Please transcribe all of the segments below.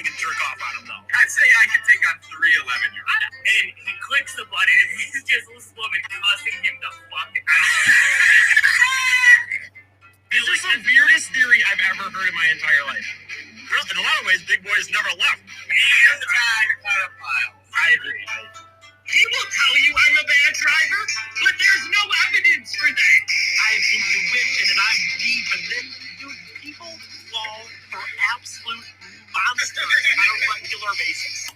thing and jerk off on him, though. I'd say I can take on 3 11-year-olds. And he clicks the button, and he's just this woman cussing him the fuck out. This is the weirdest theory I've ever heard in my entire life. In a lot of ways, Big Boy's never left. Anti-pedophile. I agree. He will tell you I'm a bad driver, but there's no evidence for that. I have intuition, and I'm deep, and then people fall for absolute monsters on a regular basis.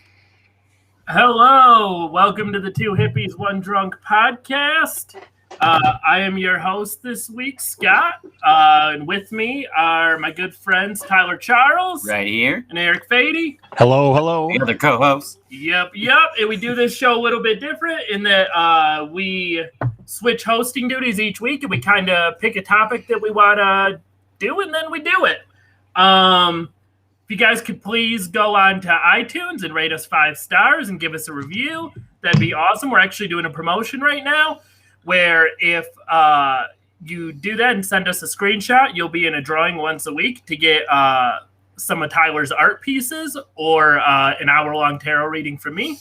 Hello, welcome to the Two Hippies, One Drunk podcast. I am your host this week, Scott, and with me are my good friends Tyler Charles, right here, and Eric Fady. Hello. The other co-host. Yep. And we do this show a little bit different in that we switch hosting duties each week, and we kind of pick a topic that we want to do, and then we do it. If you guys could please go on to iTunes and rate us 5 stars and give us a review, that'd be awesome. We're actually doing a promotion right now, where if you do that and send us a screenshot, you'll be in a drawing once a week to get some of Tyler's art pieces or an hour-long tarot reading from me.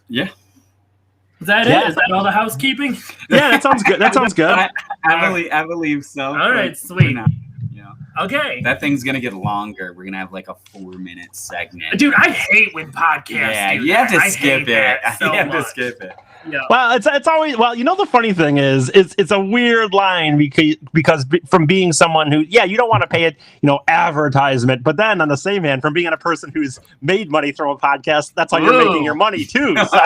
Yeah. Is that it? Is that all the housekeeping? Yeah, that sounds good. I believe so. All right, sweet. Okay. That thing's going to get longer. We're going to have like a 4-minute segment. Dude, I hate when podcasts do you have to that. skip it. So you have much. to skip it. Yeah. Well, it's always the funny thing is it's a weird line because from being someone who you don't want to pay it advertisement, but then on the same hand, from being a person who's made money from a podcast, that's how you're making your money too. So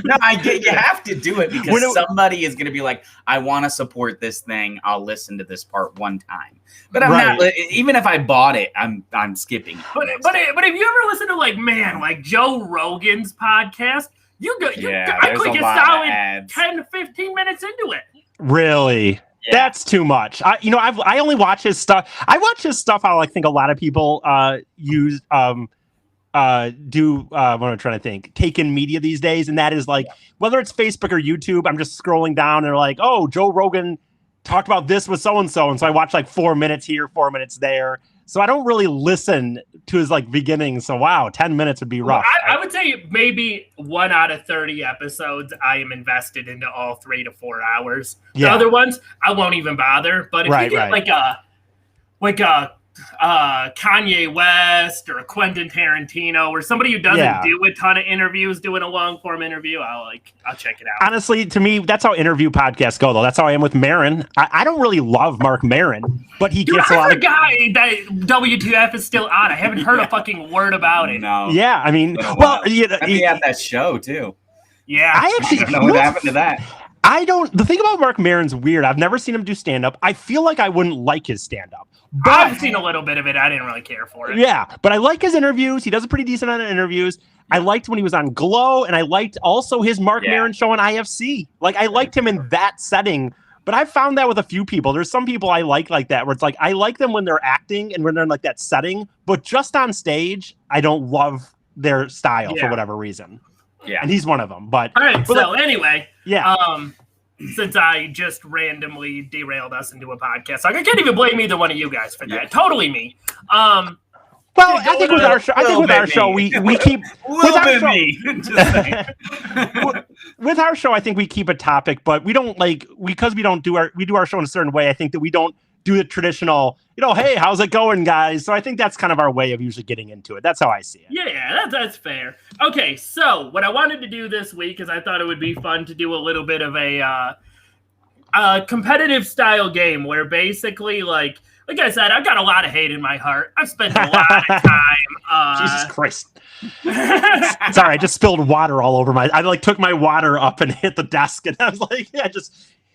No, I get you have to do it because somebody is going to be like, I want to support this thing. I'll listen to this part one time, but I'm not. Even if I bought it, I'm skipping it. But if you ever listen to like Joe Rogan's podcast. I click a solid 10 to 15 minutes into it. Really? Yeah. That's too much. I only watch his stuff. I watch his stuff how I think a lot of people use what I'm trying to think. Take in media these days, and that is like whether it's Facebook or YouTube, I'm just scrolling down and they're like, oh, Joe Rogan talked about this with so and so I watch like 4 minutes here, 4 minutes there. So I don't really listen to his beginning. So 10 minutes would be rough. I would say maybe 1 out of 30 episodes I am invested into all 3 to 4 hours. The other ones I won't even bother. But if you get like a Kanye West or a Quentin Tarantino or somebody who doesn't do a ton of interviews doing a long form interview, I'll check it out. Honestly, to me, that's how interview podcasts go, though. That's how I am with Maron. I don't really love Mark Maron, but he gets a lot of guy that WTF is still on. I haven't heard a fucking word about it. No. Yeah, I mean, he had that show too. Yeah, I actually don't know what happened to that. The thing about Mark Maron's weird. I've never seen him do stand-up. I feel like I wouldn't like his stand-up. But I've seen a little bit of it. I didn't really care for it. Yeah, but I like his interviews. He does a pretty decent amount of interviews. I liked when he was on Glow, and I liked also his Mark Maron show on IFC. I liked him in that setting, but I've found that with a few people. There's some people I like that, where it's like I like them when they're acting and when they're in that setting, but just on stage, I don't love their style for whatever reason. Yeah, and he's one of them. But all right. So anyway, since I just randomly derailed us into a podcast, I can't even blame either one of you guys for that. Yeah. Totally me. Well, I think with our show, we keep with our show. I think we keep a topic, but we don't because we do our show in a certain way. I think that we don't do the traditional, hey, how's it going, guys? So I think that's kind of our way of usually getting into it. That's how I see it. Yeah, that's fair. Okay, so what I wanted to do this week is I thought it would be fun to do a little bit of a competitive style game where basically, like I said, I've got a lot of hate in my heart. I've spent a lot of time. Jesus Christ. Sorry, I just spilled water all over I took my water up and hit the desk, and I was like,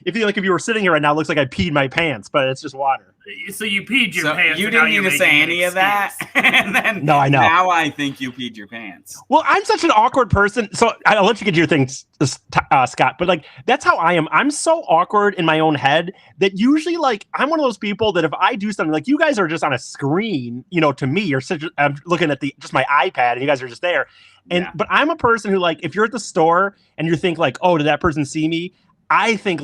if you were sitting here right now, it looks like I peed my pants, but it's just water. So you peed your pants. You didn't need to say any of that. And then no, I know. Now I think you peed your pants. Well, I'm such an awkward person. So I'll let you get your thing, Scott. But that's how I am. I'm so awkward in my own head that usually I'm one of those people that if I do something you guys are just on a screen, to me, I'm looking at just my iPad and you guys are just there. But I'm a person who if you're at the store and you think oh, did that person see me? I think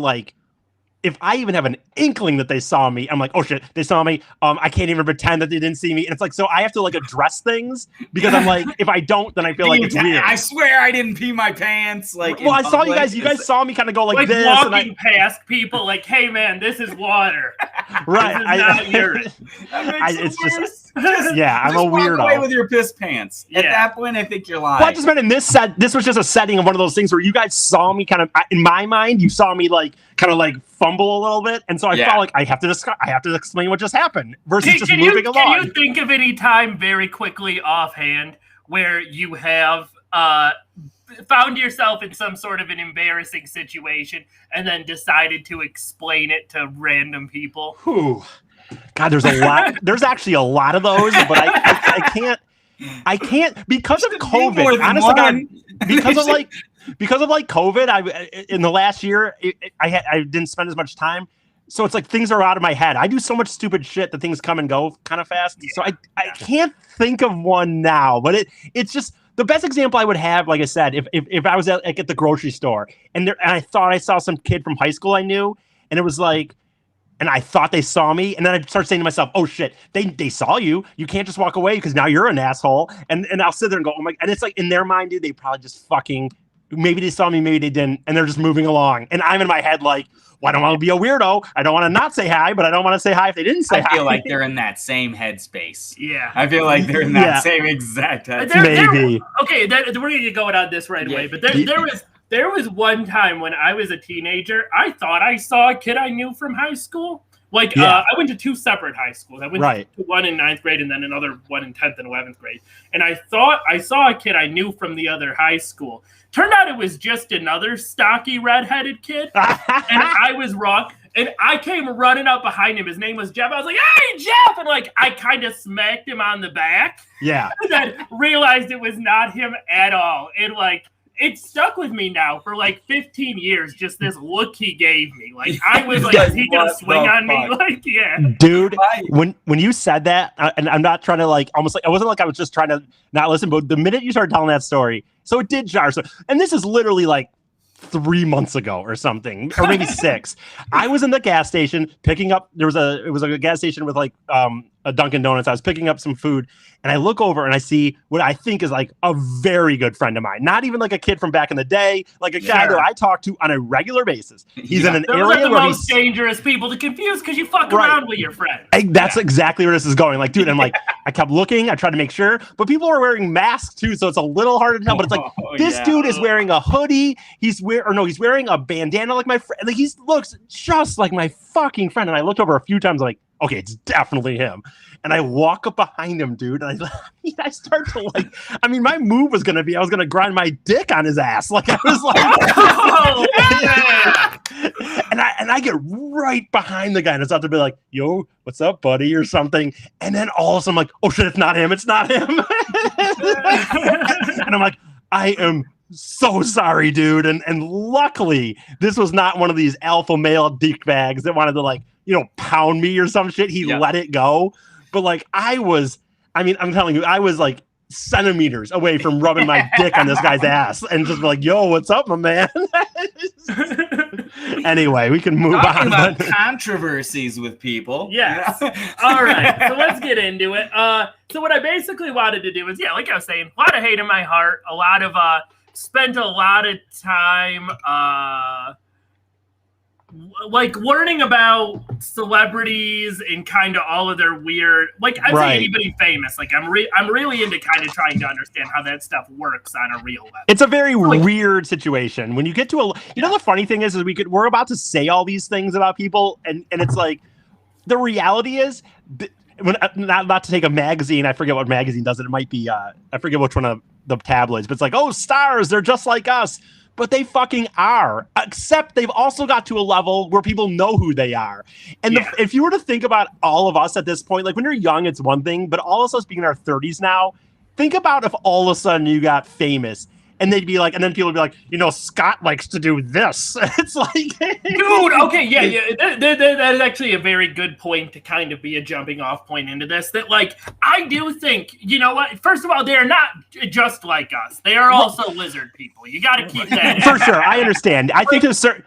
if I even have an inkling that they saw me, I'm like, oh shit, they saw me. I can't even pretend that they didn't see me. And it's like, so I have to like address things because I'm like, if I don't, then I feel like it's weird. I swear I didn't pee my pants. Like, well, I saw you guys saw me kind of go like this. Walking past people like, hey man, this is water. Right. This is not urine. It's just I'm a weirdo. Walk away with your piss pants. At that point, I think you're lying. Well, I just meant in this this was just a setting of one of those things where you guys saw me kind of, in my mind, you saw me like kind of like fumble a little bit, and so I felt like I have to explain what just happened versus just moving along. Can you think of any time very quickly offhand where you have found yourself in some sort of an embarrassing situation and then decided to explain it to random people? Whew. God, there's a lot. There's actually a lot of those, but I can't because of COVID. Honestly, God, because of COVID, in the last year, I didn't spend as much time. So it's like things are out of my head. I do so much stupid shit that things come and go kind of fast. Yeah. So I can't think of one now, but it's just the best example I would have, like I said, if I was at the grocery store and I thought I saw some kid from high school I knew, and it was like, and I thought they saw me, and then I start saying to myself, "Oh shit, they saw you. You can't just walk away because now you're an asshole." And I'll sit there and go, "Oh my!" And it's like in their mind, dude, they probably just fucking maybe they saw me, maybe they didn't, and they're just moving along. And I'm in my head like, "Well, I don't want to be a weirdo. I don't want to not say hi, but I don't want to say hi if they didn't say hi." I feel like they're in that same headspace. Yeah, I feel like they're in that same exact headspace. Maybe. Okay, we're gonna go on this right away, but there was one time when I was a teenager, I thought I saw a kid I knew from high school. Like, I went to two separate high schools. I went to one in 9th grade and then another one in 10th and 11th grade. And I thought I saw a kid I knew from the other high school. Turned out it was just another stocky redheaded kid. And I was wrong. And I came running up behind him. His name was Jeff. I was like, "Hey, Jeff!" And like, I kind of smacked him on the back. Yeah. And then realized it was not him at all. And like, it stuck with me now for like 15 years. Just this look he gave me. Like, I was like, "Is he gonna swing on me?" Like, yeah, dude. When you said that, and I'm not trying to like almost like I wasn't like I was just trying to not listen, but the minute you started telling that story, so it did jar. So, and this is literally like 3 months ago or something, or maybe 6. I was in the gas station picking up. It was a gas station with like a Dunkin' Donuts. I was picking up some food, and I look over and I see what I think is like a very good friend of mine. Not even like a kid from back in the day, like a guy that I talk to on a regular basis. He's in an area where the most dangerous people to confuse because you fuck around with your friends. That's exactly where this is going. Like, dude, I'm like, I kept looking. I tried to make sure, but people are wearing masks too, so it's a little harder to tell. But it's like this dude is wearing a hoodie. He's wearing a bandana like my friend. Like, he looks just like my fucking friend. And I looked over a few times, like, okay, it's definitely him. And I walk up behind him, dude, and I start to like, I mean, my move was going to be, I was going to grind my dick on his ass. Like, I was like, and I get right behind the guy, and it's out to be like, "Yo, what's up, buddy?" or something. And then all of a sudden I'm like, "Oh shit, it's not him. It's not him." And I'm like, "I am so sorry, dude." And luckily this was not one of these alpha male dick bags that wanted to like, pound me or some shit. He let it go. But like I'm telling you, I was like centimeters away from rubbing my dick on this guy's ass and just like, "Yo, what's up, my man?" Anyway, we can move on. About controversies with people. Yes. All right. So let's get into it. So what I basically wanted to do is, like I was saying, a lot of hate in my heart, a lot of spent a lot of time like learning about celebrities and kind of all of their weird, like I'd say anybody famous. Like I'm really into kind of trying to understand how that stuff works on a real level. It's a very weird situation when you get to the funny thing is we're about to say all these things about people, and it's like the reality is when not to take a magazine. I forget what magazine does it. It might be I forget which one of the tabloids, but it's like, "Oh, stars, they're just like us." But they fucking are, except they've also got to a level where people know who they are. And if you were to think about all of us at this point, like when you're young, it's one thing, but all of us being in our 30s now, think about if all of a sudden you got famous And they'd be like, and then people would be like, you know, Scott likes to do this. It's like, dude, okay, yeah. That is actually a very good point to kind of be a jumping off point into this. That, like, I do think, you know what? First of all, they are not just like us. They are also lizard people. You got to keep that for sure. I understand. I think there's certain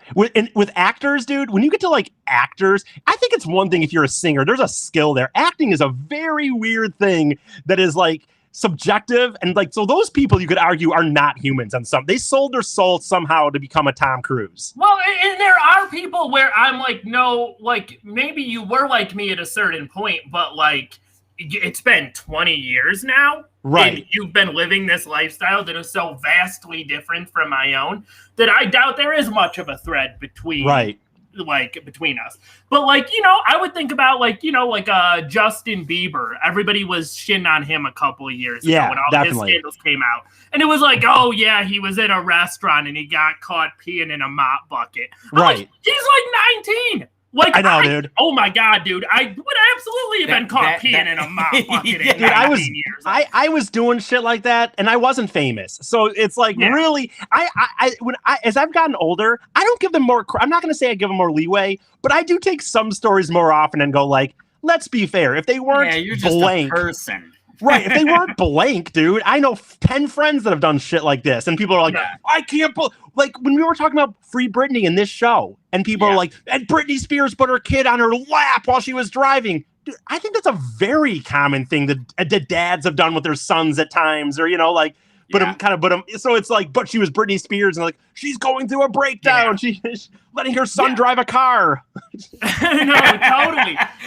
with actors, dude. When you get to like actors, I think it's one thing if you're a singer. There's a skill there. Acting is a very weird thing that is like subjective, and like, so those people you could argue are not humans on some. They sold their soul somehow to become a Tom Cruise. Well, and there are people where I'm like, no, like maybe you were like me at a certain point, but like it's been 20 years now, right? And you've been living this lifestyle that is so vastly different from my own that I doubt there is much of a thread between between us. But like, you know, I would think about like, you know, like Justin Bieber. Everybody was shitting on him a couple of years ago when all his scandals came out. And it was like, oh yeah, he was in a restaurant and he got caught peeing in a mop bucket. Right. Like, he's like 19. Like, I know, dude. Oh my God, dude. I would absolutely have been caught peeing in a mop bucket at 19 years old. I was doing shit like that and I wasn't famous. So it's like, really, as I've gotten older, I don't give them more, I'm not going to say I give them more leeway, but I do take some stories more often and go like, let's be fair. If they weren't you're just blank. A person. Right. If they weren't blank, dude, I know 10 friends that have done shit like this. And people are like, I can't believe. Like when we were talking about Free Britney in this show, and people are like, and Britney Spears put her kid on her lap while she was driving. Dude, I think that's a very common thing that dads have done with their sons at times, or, you know, like, so it's like, but she was Britney Spears, and like, she's going through a breakdown. She's letting her son drive a car. No,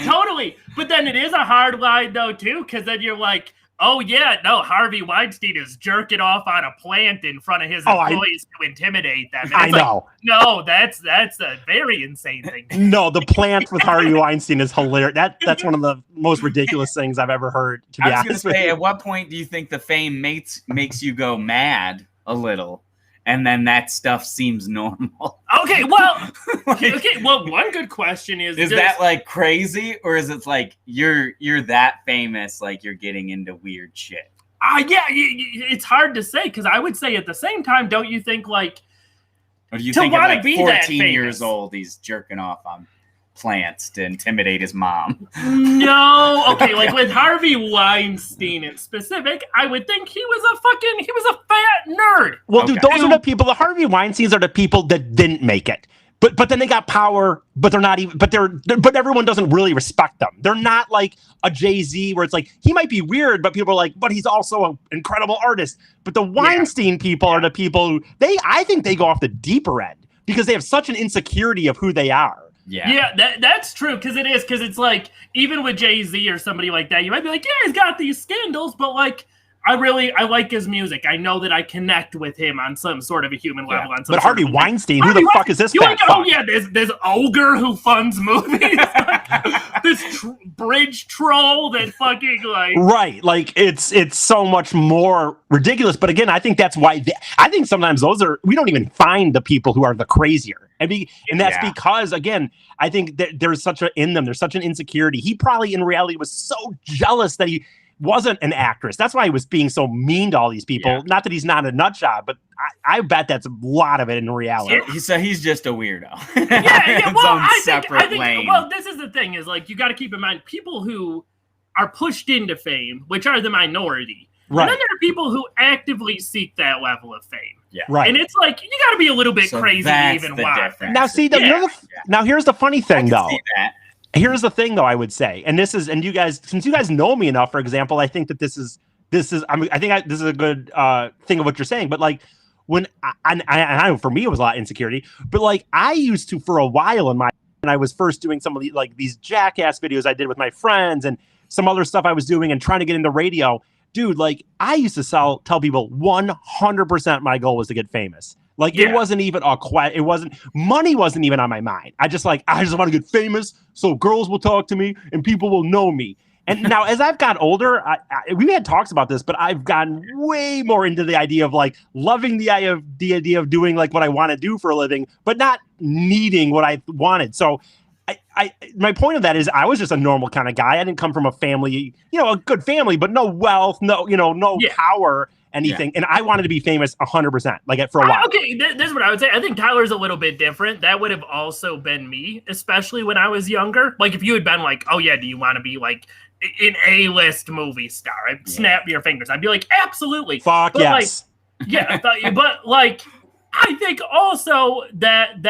totally. But then it is a hard line though, too, because then you're like, oh yeah, no, Harvey Weinstein is jerking off on a plant in front of his employees to intimidate them. And I know. Like, no, that's a very insane thing. No, the plant with Harvey Weinstein is hilarious. That's one of the most ridiculous things I've ever heard. To be honest with you. At what point do you think the fame makes you go mad a little? And then that stuff seems normal. Okay, well, well, one good question is that like crazy, or is it like you're that famous, like you're getting into weird shit? Yeah, it's hard to say, because I would say at the same time, don't you think like, or do you think at like 14 years old he's jerking off on plants to intimidate his mom? No, okay, like with Harvey Weinstein in specific, I would think he was a fat nerd. Well, dude, those are the people. The Harvey Weinsteins are the people that didn't make it, but then they got power, but they're not even. But but everyone doesn't really respect them. They're not like a Jay-Z where it's like he might be weird, but people are like, but he's also an incredible artist. But the Weinstein people are the people who I think they go off the deeper end because they have such an insecurity of who they are. Yeah, that's true, because it's like, even with Jay-Z or somebody like that, you might be like, yeah, he's got these scandals, but like, I like his music. I know that I connect with him on some sort of a human level. On some but Harvey Weinstein, who the fuck is this? This ogre who funds movies, like, this bridge troll that fucking like. Right, like it's so much more ridiculous. But again, I think that's why I think sometimes we don't even find the people who are the crazier. And that's because, again, I think that there's such an insecurity. He probably in reality was so jealous that he wasn't an actress. That's why he was being so mean to all these people. Yeah. Not that he's not a nut job, but I bet that's a lot of it in reality. So he's just a weirdo. Yeah. Well, I think, well, this is the thing is like, you got to keep in mind people who are pushed into fame, which are the minority. Right. And then there are people who actively seek that level of fame. Yeah. Right. And it's like, you got to be a little bit crazy to even watch. Now, see, now here's the funny thing, though. Here's the thing, though, I would say, and since you guys know me enough, for example, I think that this is this is a good thing of what you're saying. But like when I know for me it was a lot of insecurity, but like I used to for a while when I was first doing some of the, like these jackass videos I did with my friends and some other stuff I was doing and trying to get into radio. Dude, like I used to tell people 100% my goal was to get famous. Like it wasn't even money wasn't even on my mind. I just want to get famous so girls will talk to me and people will know me. And now as I've got older, we had talks about this, but I've gotten way more into the idea of like loving the idea of doing like what I want to do for a living, but not needing what I wanted. So my point of that is I was just a normal kind of guy. I didn't come from a family, a good family, but no wealth, no power. anything. And I wanted to be famous 100%, like for a while. Okay, this is what I would say. I think Tyler's a little bit different. That would have also been me, especially when I was younger. Like if you had been like, oh yeah, do you want to be like an A-list movie star? I'd snap your fingers. I'd be like, absolutely. Fuck but yes. Like, yeah, but like, I think also that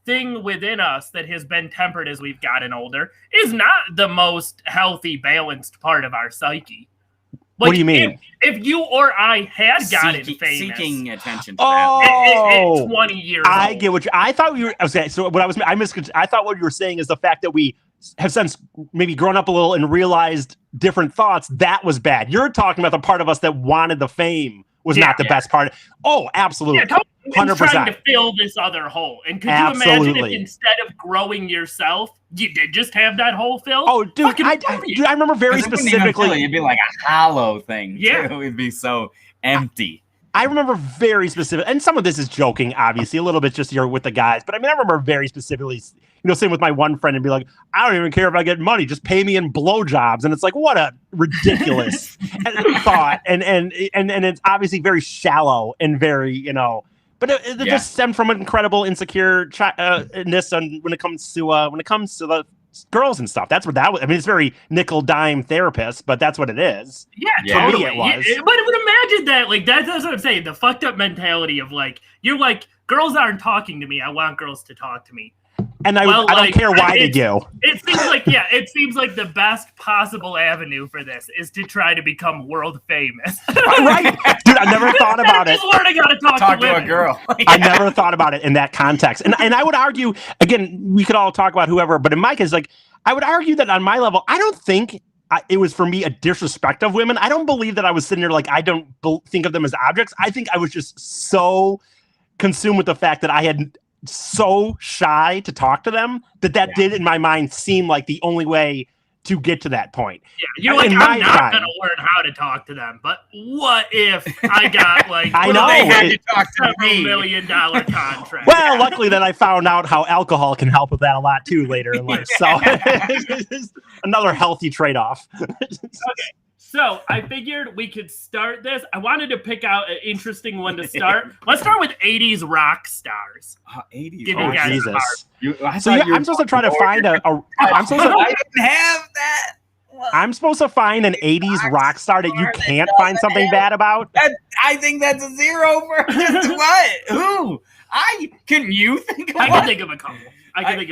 thing within us that has been tempered as we've gotten older is not the most healthy, balanced part of our psyche. Like, what do you mean? If you or I had gotten famous, seeking attention. At 20 years I old. get what I thought we were. Okay, so what I thought what you were saying is the fact that we have since maybe grown up a little and realized different thoughts. That was bad. You're talking about the part of us that wanted the fame was not the best part. Oh, absolutely. Yeah, totally 100%. Trying to fill this other hole. And could you imagine if instead of growing yourself, you did just have that hole filled? Oh, dude, I remember very specifically. It'd be like a hollow thing. Yeah. Too. It'd be so empty. I remember very specific, and some of this is joking, obviously, a little bit just here with the guys. But I mean, I remember very specifically, sitting with my one friend and be like, I don't even care if I get money, just pay me in blowjobs. And it's like, what a ridiculous thought. And it's obviously very shallow and very, but it just stemmed from an incredible insecure-ness when it comes to the girls and stuff. That's what that was. I mean, it's very nickel dime therapist, but that's what it is. Yeah, totally. It was. But imagine that, like, that's what I'm saying. The fucked up mentality of like, you're like, girls aren't talking to me. I want girls to talk to me. And I don't care why they do. It seems like the best possible avenue for this is to try to become world famous. Right. Dude, I never thought about it. Just learning how to talk to a girl. I never thought about it in that context. And I would argue, again, we could all talk about whoever, but in my case, like, I would argue that on my level, I don't think it was for me a disrespect of women. I don't believe that I was sitting there like I don't think of them as objects. I think I was just so consumed with the fact that I had so shy to talk to them that did in my mind seem like the only way to get to that point. Yeah, you're like, I'm not going to learn how to talk to them, but what if I got like they had to talk to me. $7 million contract? Well, luckily then I found out how alcohol can help with that a lot too later in life. So another healthy trade-off. Okay. So I figured we could start this. I wanted to pick out an interesting one to start. Let's start with 80s rock stars. 80s. Jesus. I'm supposed to try to find I didn't have that. I'm supposed to find an 80s rock star that you can't find something bad about. I think that's a zero for what? Who? Can you think of I can think of a couple.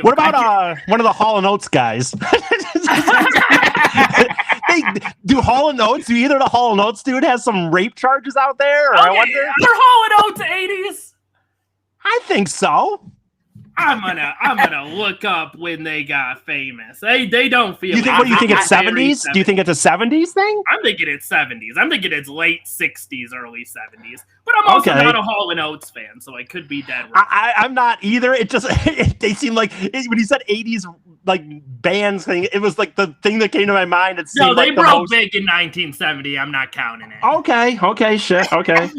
What about one of the Hall & Oates guys? Do Hall & Oates? Do either of the Hall & Oates dude has some rape charges out there? I wonder. Are Hall & Oates 80s? I think so. I'm gonna look up when they got famous. They don't feel. What do you think it's 70s? Do you think it's a 70s thing? I'm thinking it's 70s. I'm thinking it's late 60s, early 70s. But I'm also not a Hall & Oates fan, so I could be dead wrong. I'm not either. It just they seem like when you said 80s like bands thing, it was like the thing that came to my mind. It seemed they like broke big in 1970. I'm not counting it. Okay, shit. Okay.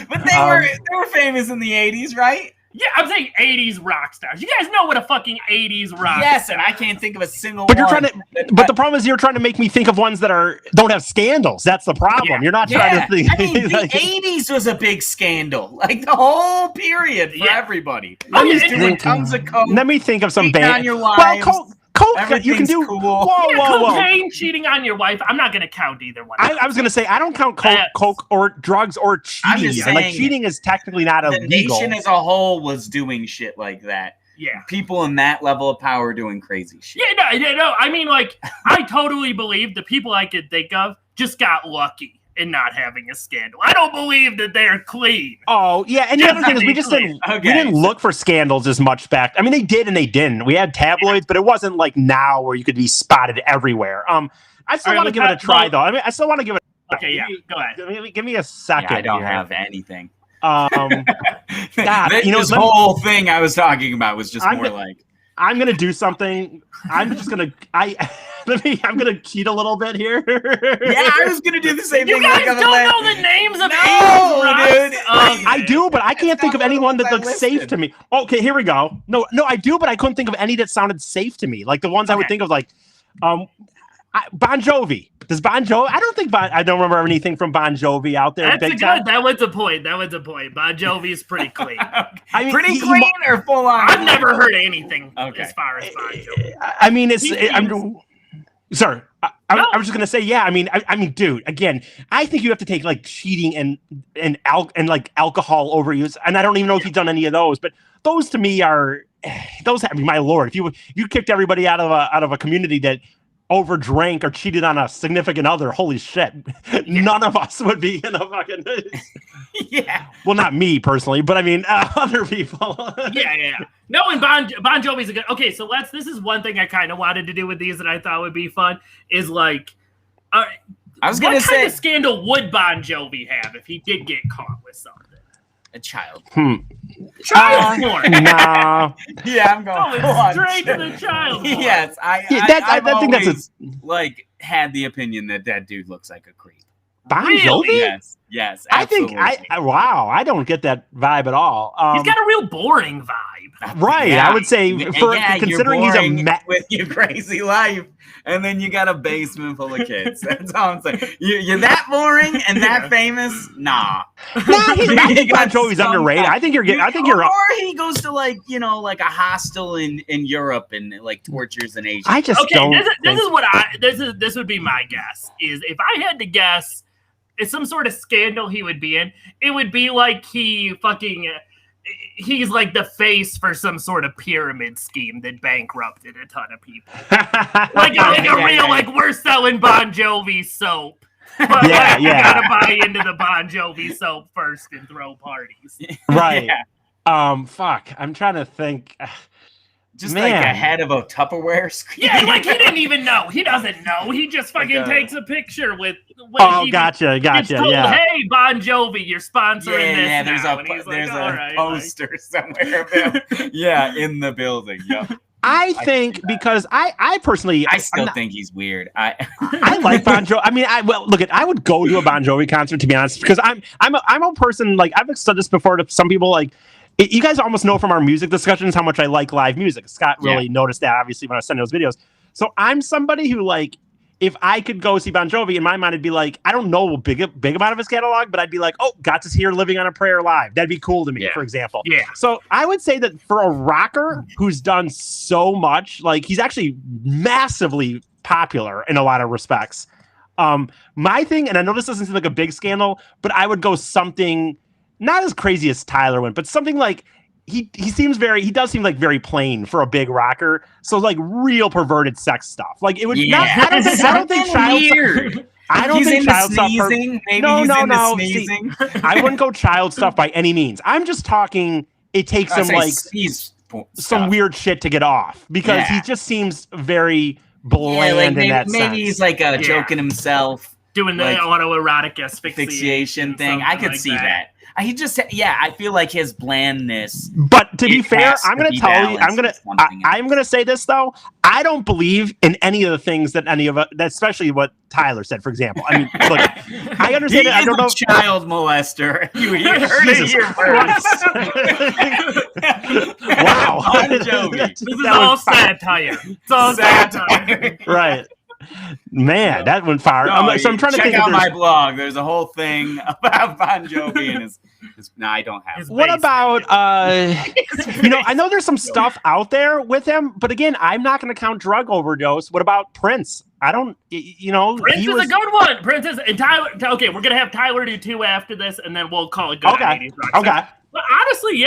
But they were famous in the 80s, right? Yeah, I'm saying 80s rock stars. You guys know what a fucking 80s rock Yes, star. and I can't think of a single but one. But the problem is you're trying to make me think of ones that don't have scandals. That's the problem. Yeah. You're not trying to think. I mean, the 80s was a big scandal. Like the whole period for everybody. Doing tons of coke. Let me think of some band. On your wives. Well, coke, you can do. Cool. Whoa. Cocaine, cheating on your wife. I'm not going to count either one. I was going to say, I don't count coke or drugs or cheating. Like, cheating is technically not illegal. The nation as a whole was doing shit like that. Yeah. People in that level of power doing crazy shit. Yeah, no. I mean, like, I totally believe the people I could think of just got lucky in not having a scandal. I don't believe that they're clean. Oh, yeah. And the other thing is we didn't look for scandals as much back. I mean, they did and they didn't. We had tabloids, but it wasn't like now where you could be spotted everywhere. I still want to give it a try, though. I mean, I still want to give it a try. Okay, yeah. Go ahead. Give me a second. Yeah, I don't have anything. God, this whole thing I was talking about was just more like... I'm gonna do something. I'm just gonna. I'm gonna cheat a little bit here. Yeah, I was gonna do the same thing. You guys don't know the names of dude. I do, but I can't think of anyone that looks safe to me. Okay, here we go. No, I do, but I couldn't think of any that sounded safe to me. Like the ones I would think of, like, Bon Jovi. Does Bon Jovi? I don't remember anything from Bon Jovi out there. That's that was a point. Bon Jovi's pretty clean. I mean, pretty clean or full on? I've never heard anything as far as Bon Jovi. I mean, sorry. I was just gonna say, yeah. I mean, dude. Again, I think you have to take like cheating and like alcohol overuse, and I don't even know if you've done any of those, but those to me are those. I mean, my lord, if you kicked everybody out of a community that overdrank or cheated on a significant other, holy shit, none of us would be in a fucking yeah. Well, not me personally, but I mean other people. yeah. No, and Bon Jovi's a good. Okay, so this is one thing I kind of wanted to do with these that I thought would be fun is like, I was gonna say, what kind of scandal would Bon Jovi have if he did get caught with something? A child. Child porn. Nah. Yeah, I'm going straight to the child porn. Yes, I think that's like had the opinion that dude looks like a creep. Bon Jovi? Yes. Absolutely. I think wow, I don't get that vibe at all. He's got a real boring vibe. Right, yeah. I would say considering he's a with your crazy life, and then you got a basement full of kids. That's all I'm saying. You're that boring and that famous? Nah. I think Bon Jovi's underrated. I think you're. Or he goes to like a hostel in Europe and like tortures an Asian. I just don't. This would be my guess. Is if I had to guess, it's some sort of scandal he would be in. It would be like he's like the face for some sort of pyramid scheme that bankrupted a ton of people. Like we're selling Bon Jovi soap. But you gotta buy into the Bon Jovi soap first and throw parties. Right. Fuck. I'm trying to think. Just like a head of a Tupperware screen. Yeah, like he didn't even know. He doesn't know. He just fucking takes a picture with. Gotcha. Told, yeah. Hey, Bon Jovi, you're sponsoring this. Yeah, There's a poster somewhere of him. Yeah, in the building. Yep. I think because I personally, I still think he's weird. I like Bon Jovi. I mean, I would go to a Bon Jovi concert, to be honest, because I'm a person, like I've said this before to some people, like. You guys almost know from our music discussions how much I like live music. Scott really noticed that, obviously, when I was sending those videos. So I'm somebody who, like, if I could go see Bon Jovi, in my mind, I'd be like, I don't know big amount of his catalog, but I'd be like, oh, got to hear Living on a Prayer live. That'd be cool to me, for example. Yeah. So I would say that for a rocker who's done so much, like, he's actually massively popular in a lot of respects. My thing, and I know this doesn't seem like a big scandal, but I would go something not as crazy as Tyler went, but something like he does seem like very plain for a big rocker. So like real perverted sex stuff. Like it would not. I don't think child. I don't think child stuff. No. See, I wouldn't go child stuff by any means. I'm just talking. It takes him like some weird shit to get off because he just seems very bland in that sense. Maybe he's like joking himself, doing the autoerotic asphyxiation thing. I could see that. He just, I feel like his blandness. But to be fair, I'm going to tell you, I'm going to say this though. I don't believe in any of the things that any of us, especially what Tyler said, for example. I mean, look, I understand it. I don't know. Child molester. You heard it here first. Wow. Bon Jovi. This is all satire. It's all satire. Right. Man, that went far. So I'm trying to check out my blog. There's a whole thing about Bon Jovi and his no, I don't have. What about I know there's some stuff out there with him, but again, I'm not going to count drug overdose. What about Prince? I don't, Prince is a good one. Prince is and Tyler. Okay, we're gonna have Tyler do 2 after this, and then we'll call it good. Okay. But honestly,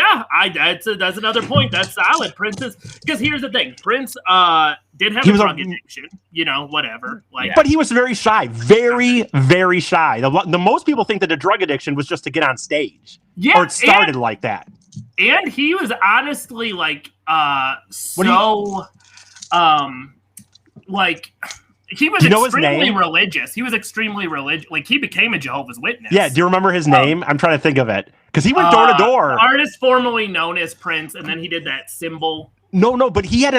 that's another point. That's solid. Prince is because here's the thing. Prince did have a drug addiction, whatever. But he was very shy, very, very shy. The most people think that the drug addiction was just to get on stage. Yeah, or it started like that. And he was honestly like he was extremely religious. He was extremely religious. Like he became a Jehovah's Witness. Yeah. Do you remember his name? I'm trying to think of it because he went door to door. Artist formerly known as Prince, and then he did that symbol. No, but he had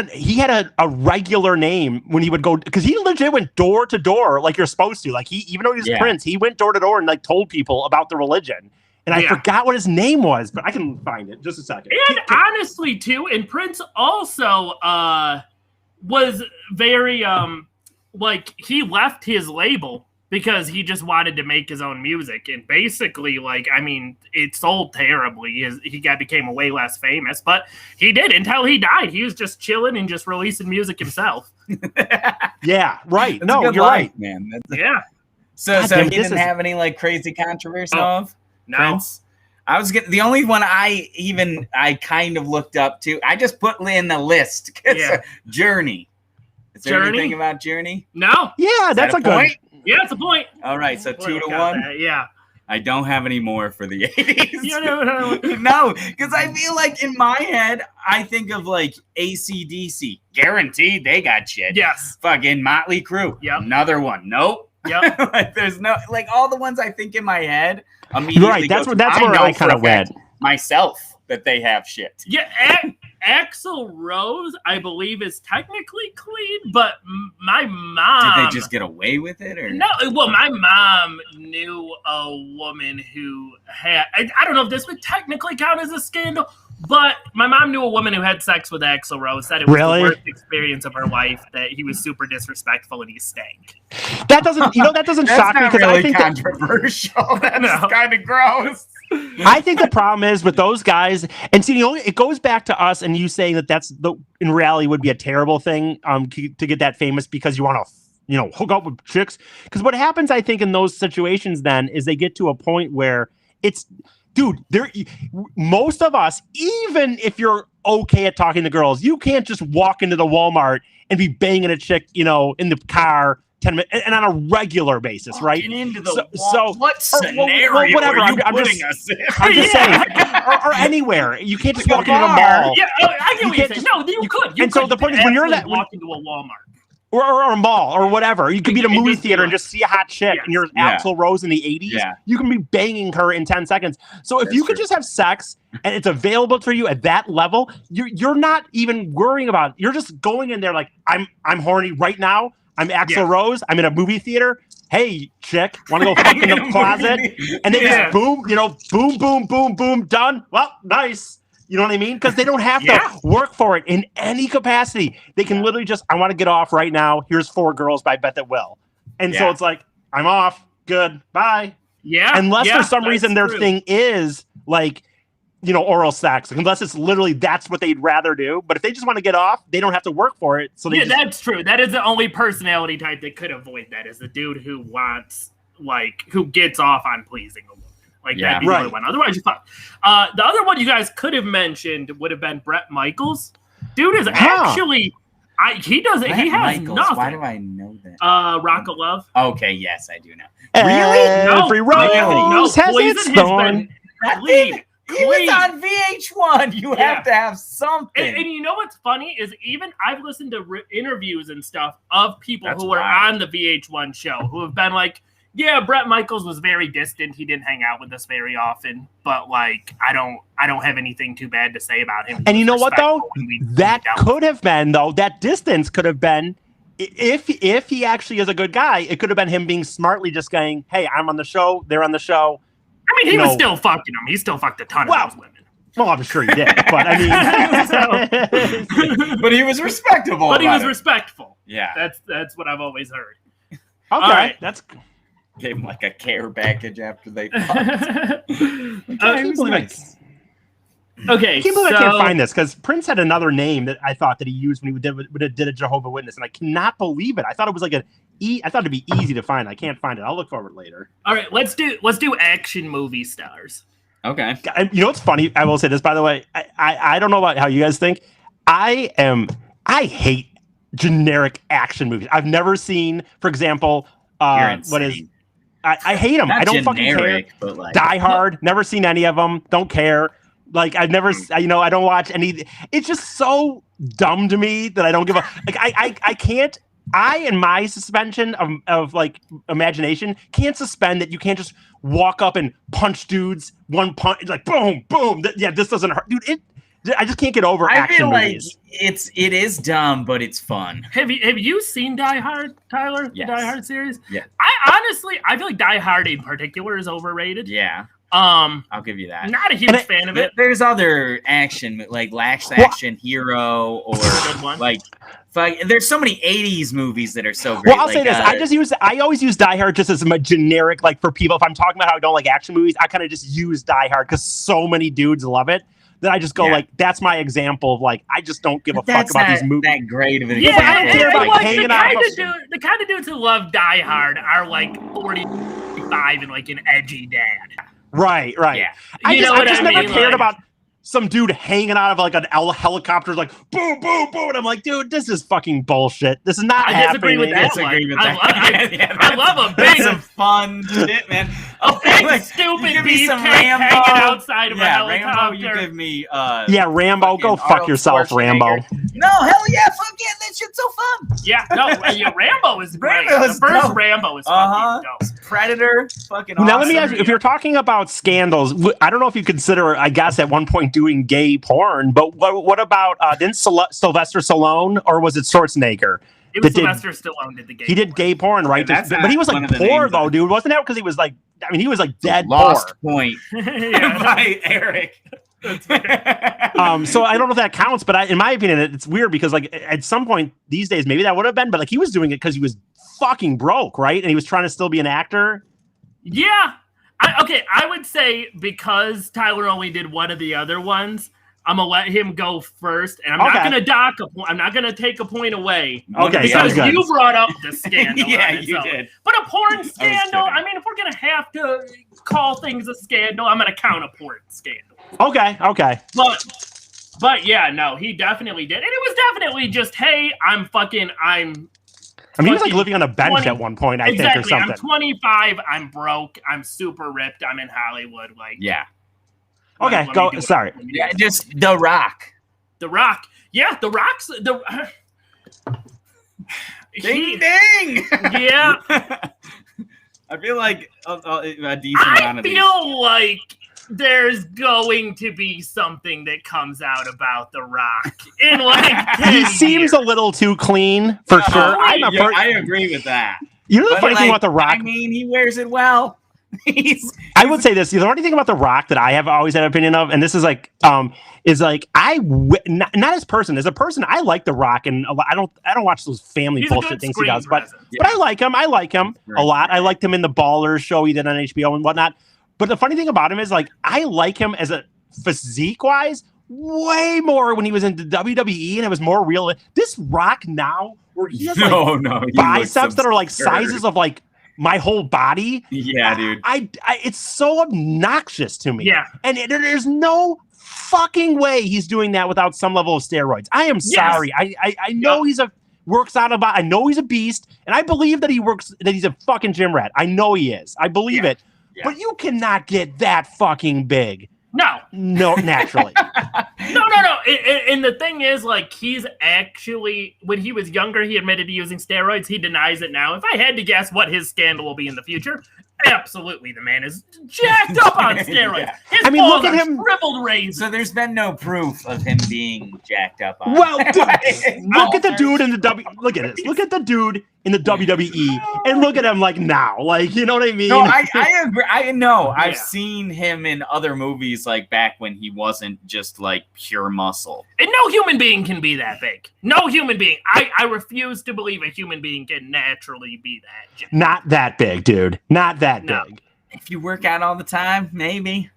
a regular name when he would go because he legit went door to door like you're supposed to. Like even though he was Prince, he went door to door and like told people about the religion. And I forgot what his name was, but I can find it. Just a second. And honestly, too, and Prince also was very like he left his label because he just wanted to make his own music, and basically, like, I mean, it sold terribly. He became way less famous, but he did until he died. He was just chilling and just releasing music himself. Yeah, right. That's No, a good you're life, right. man. Yeah. So God damn, he this didn't is- have any like crazy controversy of No. Prince. I was getting the only one I kind of looked up to. I just put in the list. Yeah. Journey. Is there Journey? anything about Journey? No. Yeah, that's a good. point? Yeah, it's a point. All right, so 2 to Got 1. that, yeah. I don't have any more for the 80s. You know, No, because I feel like in my head, I think of like AC/DC. Guaranteed they got shit. yes. Fucking Motley Crue. Yep. Another one. Nope. Yep. Like there's no like all the ones I think in my head immediately. Right, that's go what to- that's where know I for kind a of went. fact myself that they have shit. Yeah, Axl Rose, I believe, is technically clean, but my mom... Did they just get away with it, or No, well, my mom knew a woman who had... I don't know if this would technically count as a scandal, but my mom knew a woman who had sex with Axl Rose, said it was Really? the worst experience of her life, that he was super disrespectful and he stank. That doesn't, that doesn't That's shock me not because really I think controversial. That's No. kind of gross. I think the problem is with those guys, and see, it goes back to us and you saying that that's in reality would be a terrible thing to get that famous because you want to hook up with chicks. Because what happens, I think, in those situations then is they get to a point where it's, dude, most of us, even if you're okay at talking to girls, you can't just walk into the Walmart and be banging a chick, in the car 10 minutes and on a regular basis, right? Walking into the So- wall. What or- well, scenario whatever, are you I'm putting just- us in? I'm just Yeah. saying, or anywhere. You can't just Like a walk into a bar. mall. Yeah, I get what You you're can't saying. just- No, you could. You and so could the point is when you're absolutely that- walk into a Walmart. Or a mall or whatever. You could be at a It movie just- theater and just see a hot chick Yes. and you're Yeah. Axl Rose in the 80s. Yeah. You can be banging her in 10 seconds. So if That's you could true. just have sex and it's available for you at that level, you're not even worrying about, you're just going in there like, I'm horny right now. I'm Axl Yeah. Rose. I'm in a movie theater. Hey, chick, want to go fuck in the closet? And they Yeah. just boom, boom, boom, boom, boom, done. Well, nice. You know what I mean? Because they don't have Yeah. to work for it in any capacity. They can literally just, I want to get off right now. Here's 4 girls, but I bet that will. And so Yeah. it's like, I'm off. Good. Bye. Yeah. Unless yeah, for some that's reason their true. thing is like, oral sex. Unless it's literally that's what they'd rather do. But if they just want to get off, they don't have to work for it. So they Yeah, just, that's true. That is the only personality type that could avoid that, is the dude who wants, who gets off on pleasing a woman. Like, Yeah. that'd be the Right. other one. Otherwise, you're fucked. The other one you guys could have mentioned would have been Bret Michaels. Dude is actually, he doesn't, he has Michaels. nothing. Why do I know that? Rock of Love. Okay, yes, I do know. every No, rose has Poison its has thorn. been clean. He was on VH1. You Yeah. have to have something. And you know what's funny is even I've listened to interviews and stuff of people That's who were wild. on the VH1 show who have been like, yeah, Bret Michaels was very distant. He didn't hang out with us very often, but like, I don't have anything too bad to say about him. He And you was know what, though? respectful when we That dealt with could have been, though, that distance could have been, if he actually is a good guy, it could have been him being smartly just going, hey, I'm on the show, they're on the show. I mean, he you was know- still fucking him. He still fucked a ton Well, of those women. Well, I'm sure he did, but I mean, But he was respectable. But he about was it. respectful. Yeah. That's what I've always heard. okay, right. that's. Gave him like a care package after they fucked. I can't believe Okay, I can't believe so, I can't find this because Prince had another name that I thought that he used when he did a Jehovah's Witness, and I cannot believe it. I thought it was like I thought it'd be easy to find. I can't find it. I'll look for it later. All right, let's do action movie stars. Okay. And you know what's funny? I will say this, by the way. I don't know about how you guys think. I hate generic action movies. I've never seen, for example, what is I hate them. Not I don't fucking care. generic, but like Die Hard. Never seen any of them. Don't care. Like I've never, I don't watch any. It's just so dumb to me that I don't give a. Like I can't. I and my suspension of like imagination can't suspend that you can't just walk up and punch dudes one punch like boom boom. Yeah, this doesn't hurt, dude. I just can't get over I action feel like movies. it is dumb, but it's fun. Have you seen Die Hard, Tyler? Yes. The Die Hard series? Yeah. I honestly feel like Die Hard in particular is overrated. Yeah. I'll give you that. Not a huge fan of it. There's other action, like Last Action Hero, or like there's so many 80s movies that are so great. Well, I'll say this. I always use Die Hard just as a generic, like, for people. If I'm talking about how I don't like action movies, I kind of just use Die Hard because so many dudes love it. That I just go like, that's my example of like, I just don't give a fuck about these movies. That great of an example. I don't care about hanging out. The kind of dudes who love Die Hard are like 45 and like an edgy dad. Right. Yeah. I just never cared about some dude hanging out of like an helicopter, like boom, boom, boom. And I'm like, dude, this is fucking bullshit. This is not happening. I disagree with that. I love a big, some fun shit, man. Big stupid beefcake hanging outside of a helicopter. Rambo, you give me Rambo, go fuck yourself, Rambo. No, hell yeah, fuck yeah, that shit's so fun. Yeah, Rambo is great. The first Rambo is fucking dope. Predator, fucking now awesome. let me ask you, if you're talking about scandals, I don't know if you consider, I guess at one point doing gay porn, but what about didn't Sylvester Stallone, or was it Schwarzenegger? It was Sylvester Stallone did the gay porn. He did gay porn, right? But he was like poor though, dude, wasn't that? Because he was like, I mean, he was like dead Lost poor. Point by Eric. So I don't know if that counts, but in my opinion, it's weird because like at some point these days, maybe that would have been, but like he was doing it because he was fucking broke, right? And he was trying to still be an actor. Yeah. I would say because Tyler only did one of the other ones, I'm gonna let him go first, and I'm not gonna dock a point. I'm not gonna take a point away. Okay, because you brought up the scandal. Yeah, you did. But a porn scandal. I mean, if we're gonna have to call things a scandal, I'm gonna count a porn scandal. Okay. But yeah, no, he definitely did, and it was definitely just, hey, I mean, he was like living on a bench at one point, I think, or something. I'm 25. I'm broke. I'm super ripped. I'm in Hollywood. Like, yeah. Okay, go. Sorry. Yeah, just The Rock. The Rock. Yeah, The Rock's Ding ding. Yeah. I feel like a decent amount of these. I feel like there's going to be something that comes out about The Rock in like 10 he seems a little too clean for sure. I agree with that. You know the funny thing about The Rock? I mean, he wears it well. I would say this. The only thing about The Rock that I have always had an opinion of, and this is like, not as person. As a person, I like The Rock, and I don't watch those family bullshit things he does, but I like him. I like him a lot. I liked him in the Ballers show he did on HBO and whatnot. But the funny thing about him is, like, I like him as a physique-wise way more when he was in the WWE, and it was more real. This Rock now, where he has biceps that are like sizes of like my whole body. Yeah, dude. It's so obnoxious to me. Yeah. And there's no fucking way he's doing that without some level of steroids. I am sorry. I know he's works out about. I know he's a beast, and I believe that he's a fucking gym rat. I know he is. I believe it. Yeah. But you cannot get that fucking big. No, naturally. No. And the thing is, like, he's actually, when he was younger, he admitted to using steroids. He denies it now. If I had to guess what his scandal will be in the future, absolutely, the man is jacked up on steroids. Yeah. His look at him, shriveled razors. So there's been no proof of him being jacked up on. Well, look at the dude in the Look at this. Look at the dude in the WWE, and look at him like now. Like, you know what I mean? No, I agree. I know. I've seen him in other movies, like back when he wasn't just like pure muscle. And no human being can be that big. No human being. I refuse to believe a human being can naturally be that jacked. Not that big, dude. Not that big. If you work out all the time, maybe.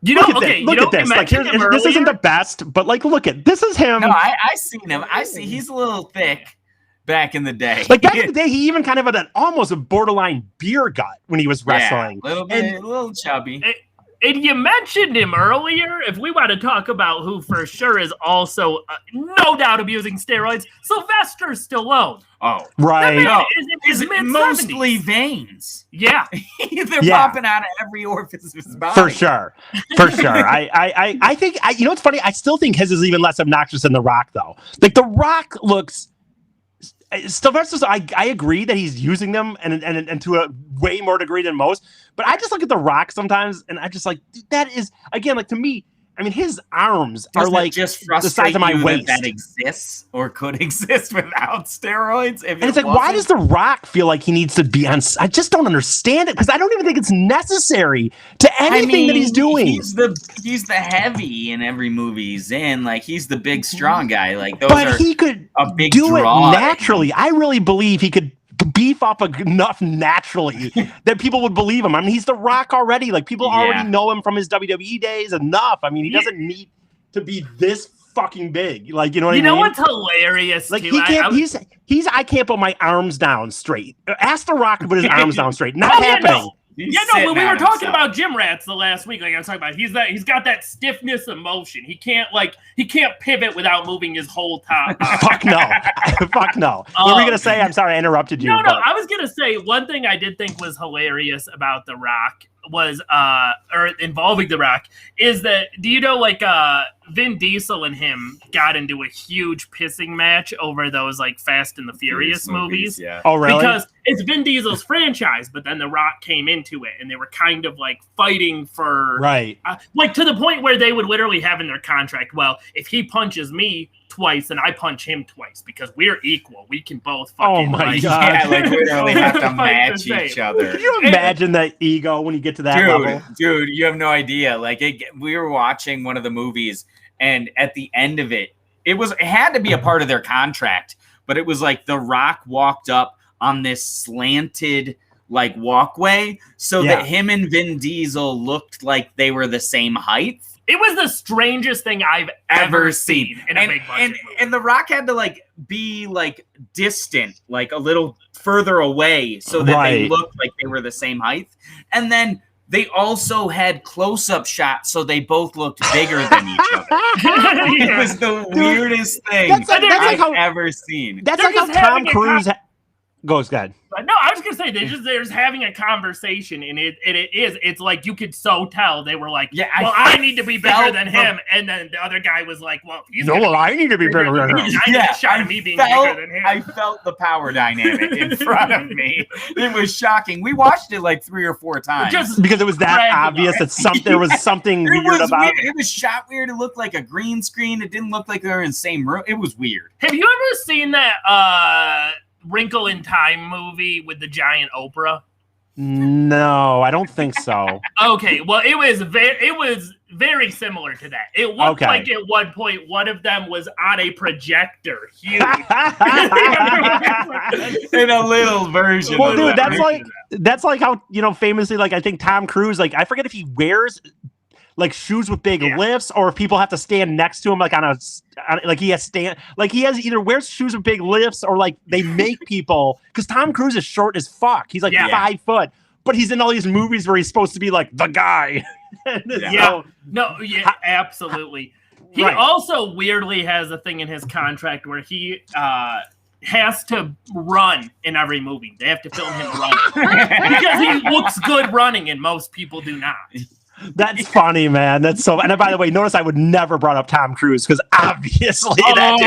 You know, look at this. Like, this isn't the best, but like, look at this is him. No, I seen him. He's a little thick back in the day. Like back in the day, he even kind of had almost a borderline beer gut when he was wrestling. A little chubby. And you mentioned him earlier. If we want to talk about who for sure is also no doubt abusing steroids, Sylvester Stallone. Oh, right. Is mostly veins. Yeah. They're popping out of every orifice of his body. For sure. I think, you know what's funny? I still think his is even less obnoxious than The Rock, though. Like, The Rock looks... Sylvester, I agree that he's using them and to a way more degree than most, but I just look at The Rock sometimes and I just like, that is, again, like, to me, I mean, his arms Does are it like just the frustrate size of my you waist. that exists or could exist without steroids. And it's like, why does The Rock feel like he needs to be on? I just don't understand it because I don't even think it's necessary to anything that he's doing. He's the heavy in every movie he's in. Like he's the big strong guy. Like those But are he could a big do it draw. naturally. I really believe he could beef up enough naturally that people would believe him. I mean, he's The Rock already. Like people already know him from his WWE days enough. I mean, he doesn't need to be this fucking big. Like, you know what I mean? You know what's hilarious? Like too? he can't. I can't put my arms down straight. Ask The Rock to put his arms down straight. Not happening. When we were talking about gym rats the last week, like I was talking about, he's got that stiffness of motion. He can't pivot without moving his whole top. Fuck no. Fuck no. What were you gonna say? I'm sorry, I interrupted you. No, I was gonna say one thing I did think was hilarious about The Rock was or involving The Rock is that, do you know, like Vin Diesel and him got into a huge pissing match over those like Fast and the Furious movies. Yeah. Oh, really? Because it's Vin Diesel's franchise, but then The Rock came into it and they were kind of like fighting for like to the point where they would literally have in their contract, well, if he punches me twice and I punch him twice because we're equal, we can both fucking. Oh my god! Yeah, like literally have to match each other. Can you imagine that ego when you get to that level? Dude, you have no idea. Like we were watching one of the movies, and at the end of it, it had to be a part of their contract, but it was like The Rock walked up on this slanted like walkway so that him and Vin Diesel looked like they were the same height. It was the strangest thing I've ever seen in a big budget movie. And The Rock had to like be like distant, like a little further away so that they looked like they were the same height. And then they also had close-up shots so they both looked bigger than each other. It was the weirdest thing I've ever seen. That's like how Tom Cruise goes. Good. But no, I was gonna say they're just having a conversation, and it's like you could so tell they were like, I need to be bigger than him, and then the other guy was like, well, I need to be bigger than him. I need a shot of me being bigger than him. I felt the power dynamic in front of me. It was shocking. We watched it like 3 or 4 times just because it was that obvious that there was something weird about it. It was shot weird. It looked like a green screen. It didn't look like they were in the same room. It was weird. Have you ever seen that Wrinkle in Time movie with the giant Oprah? No, I don't think so. Okay, well, it was very similar to that. It looked like at one point one of them was on a projector, huge, in a little version. Well, dude, that's like how, you know, famously, like I think Tom Cruise, like I forget if he wears like shoes with big lifts, or if people have to stand next to him, like he has either wears shoes with big lifts, or like they make people, because Tom Cruise is short as fuck. He's like 5 foot, but he's in all these movies where he's supposed to be like the guy. Absolutely. He also weirdly has a thing in his contract where he has to run in every movie. They have to film him running because he looks good running, and most people do not. That's funny, man. That's so. And by the way, notice I would never brought up Tom Cruise because obviously plenty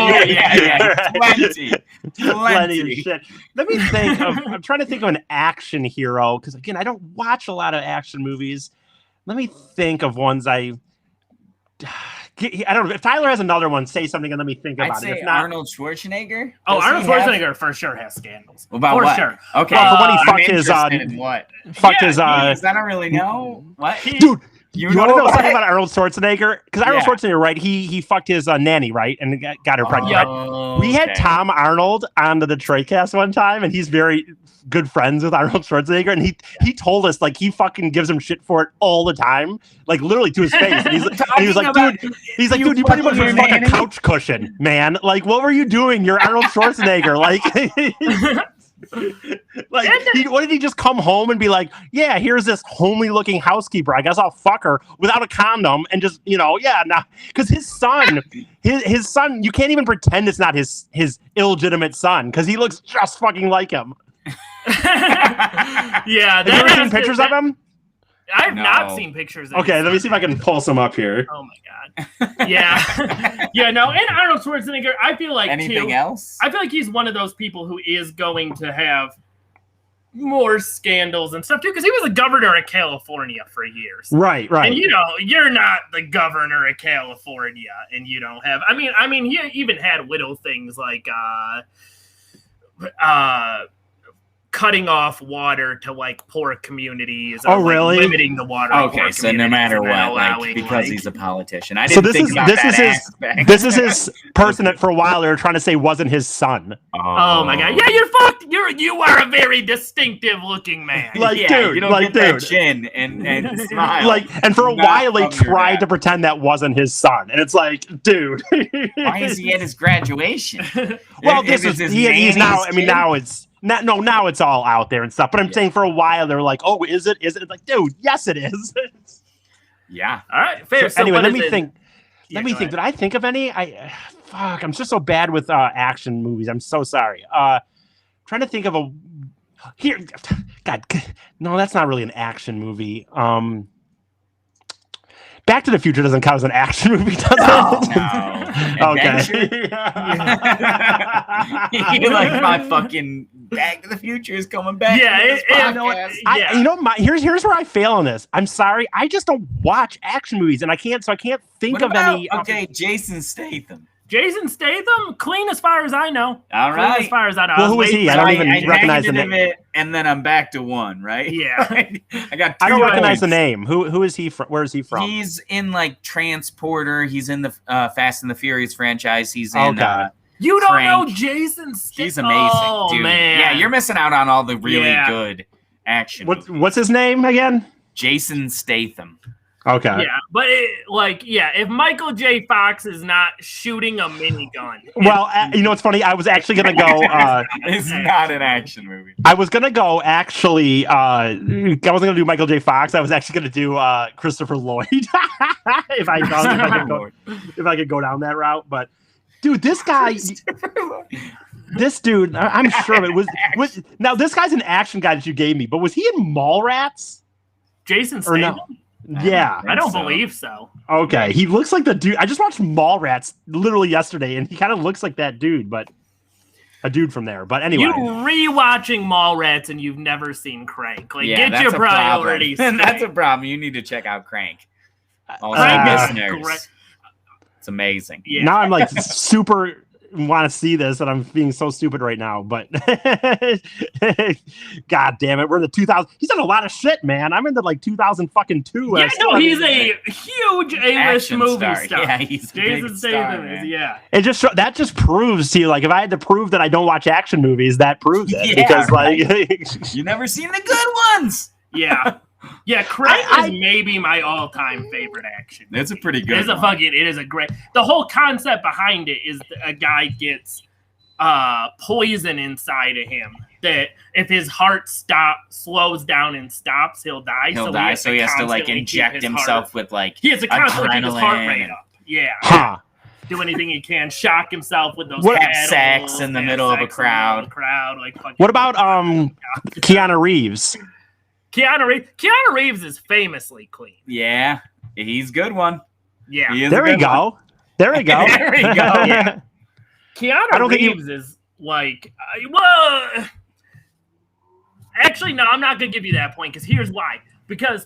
of shit. Let me think. I'm trying to think of an action hero because again, I don't watch a lot of action movies. Let me think of ones I don't know. If Tyler has another one, say something and let me think about it. If not, Arnold Schwarzenegger. Arnold Schwarzenegger for sure has scandals. About for what? Sure. Okay. The one he fucked his what? Fucked his I don't really know. What? Dude, you want to know something about Arnold Schwarzenegger? Because Arnold Schwarzenegger, right? He fucked his nanny, right? And got her pregnant. Right? We had Tom Arnold on the Detroit cast one time, and he's very good friends with Arnold Schwarzenegger, and he told us like he fucking gives him shit for it all the time, like literally to his face. And he was like, dude, you pretty much was like a couch cushion, man. Like, what were you doing? You're Arnold Schwarzenegger. Like, what did he just come home and be like, yeah, here's this homely looking housekeeper, I guess I'll fuck her without a condom and just, because his son, you can't even pretend it's not his illegitimate son because he looks just fucking like him. Have you ever seen pictures of him? I've not seen pictures of him. Okay, let me see if I can pull some up here. Oh my god. And Arnold Schwarzenegger, I feel like anything else? I feel like he's one of those people who is going to have more scandals and stuff too, because he was the governor of California for years. Right. And you're not the governor of California, and you don't have. I mean, he even had little things like cutting off water to like poor communities. Or, really? Limiting the water. Okay, so no matter what, like, because he's a politician. I so didn't think about that aspect. This is his person that for a while they were trying to say wasn't his son. Oh my god! Yeah, you're fucked. You are a very distinctive looking man. Like, yeah, dude, you don't like, get that dude. chin and smile. Like, and for a Not while they from your tried dad. to pretend that wasn't his son, and it's like, dude. Why is he at his graduation? Well, If this it's is his he's now. I mean, kid? now it's not. No, now it's all out there and stuff. But I'm saying for a while they're like, oh, is it? Is it? It's like, dude, yes, it is. Yeah. All right, fair. So anyway, what let is me it? think. Yeah, Let me go think. ahead. Did I think of any? Fuck. I'm just so bad with action movies. I'm so sorry. Trying to think of a. Here, God, no, that's not really an action movie. Back to the Future doesn't count as an action movie, does it? No. Okay. Adventure? You're like, my fucking Back to the Future is coming back. Yeah, to this you know what? podcast. Here's where I fail on this. I'm sorry, I just don't watch action movies, and I can't think What of about, any. okay, Jason Statham. Jason Statham, clean as far as I know. All Clean right. as far as I know. Well, I was who is waiting he? I for don't you. even recognize the negative name. it, and then I'm back to one, right? Yeah. I got. I don't two recognize the points. name. Who is he from? Where is he from? He's in like Transporter. He's in the Fast and the Furious franchise. He's in. Okay. You don't Frank. know Jason Statham? He's amazing, Oh, dude. man. Yeah, you're missing out on all the really Yeah. good action. movies. What's his name again? Jason Statham. Okay. Yeah, but if Michael J. Fox is not shooting a minigun. Well, you know what's funny? I was actually gonna go. It's not an action movie. I was gonna go. Actually, I wasn't gonna do Michael J. Fox. I was actually gonna do Christopher Lloyd. if I could go down that route, but dude, this guy, this dude, I'm sure it was. Now this guy's an action guy that you gave me, but was he in Mallrats? Jason Or Statham? no? Yeah. I don't so. believe so. Okay, he looks like the dude. I just watched Mallrats literally yesterday, and he kind of looks like that dude, but a dude from there. But anyway, You rewatching Mallrats and you've never seen Crank. Like, Yeah, get that's your a problem. priorities straight. That's a problem. You need to check out Crank. Also, Crank is listeners, great. it's amazing. Yeah. now I'm like super want to see this, and I'm being so stupid right now. But God damn it, we're in the 2000. He's done a lot of shit, man. I'm in the like 2002. Yeah, no, he's a huge A-list Action movie star. star. Yeah, he's a Jason big Statham star, is, man. yeah. It that just proves to you, like, if I had to prove that I don't watch action movies, that proves it. Yeah, Because like, You never seen the good ones. Yeah. Yeah, Crank I- is maybe my all-time favorite action. It's a pretty good. It is a great. The whole concept behind it is that a guy gets poison inside of him. That if his heart slows down and stops, he'll die. He'll die, so he has to like constantly keep inject his himself heart- with like He has to constantly keep his heart adrenaline rate and- up. Yeah. huh? Do anything he can. Shock himself with those What- Have paddles, sex in the have middle of a sex in the middle of a crowd. Like fucking- What about Keanu Reeves? Keanu Reeves? Keanu Reeves is famously clean. Yeah, he's a good one. Yeah. He is There a we good one. go. There we go. There we go, yeah. Keanu I don't think Reeves is like, well, actually, no, I'm not going to give you that point because here's why. Because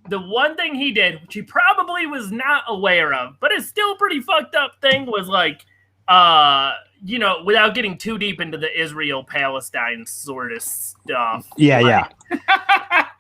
the one thing he did, which he probably was not aware of, but it's still a pretty fucked up thing, was like, without getting too deep into the Israel-Palestine sort of stuff. Yeah, like,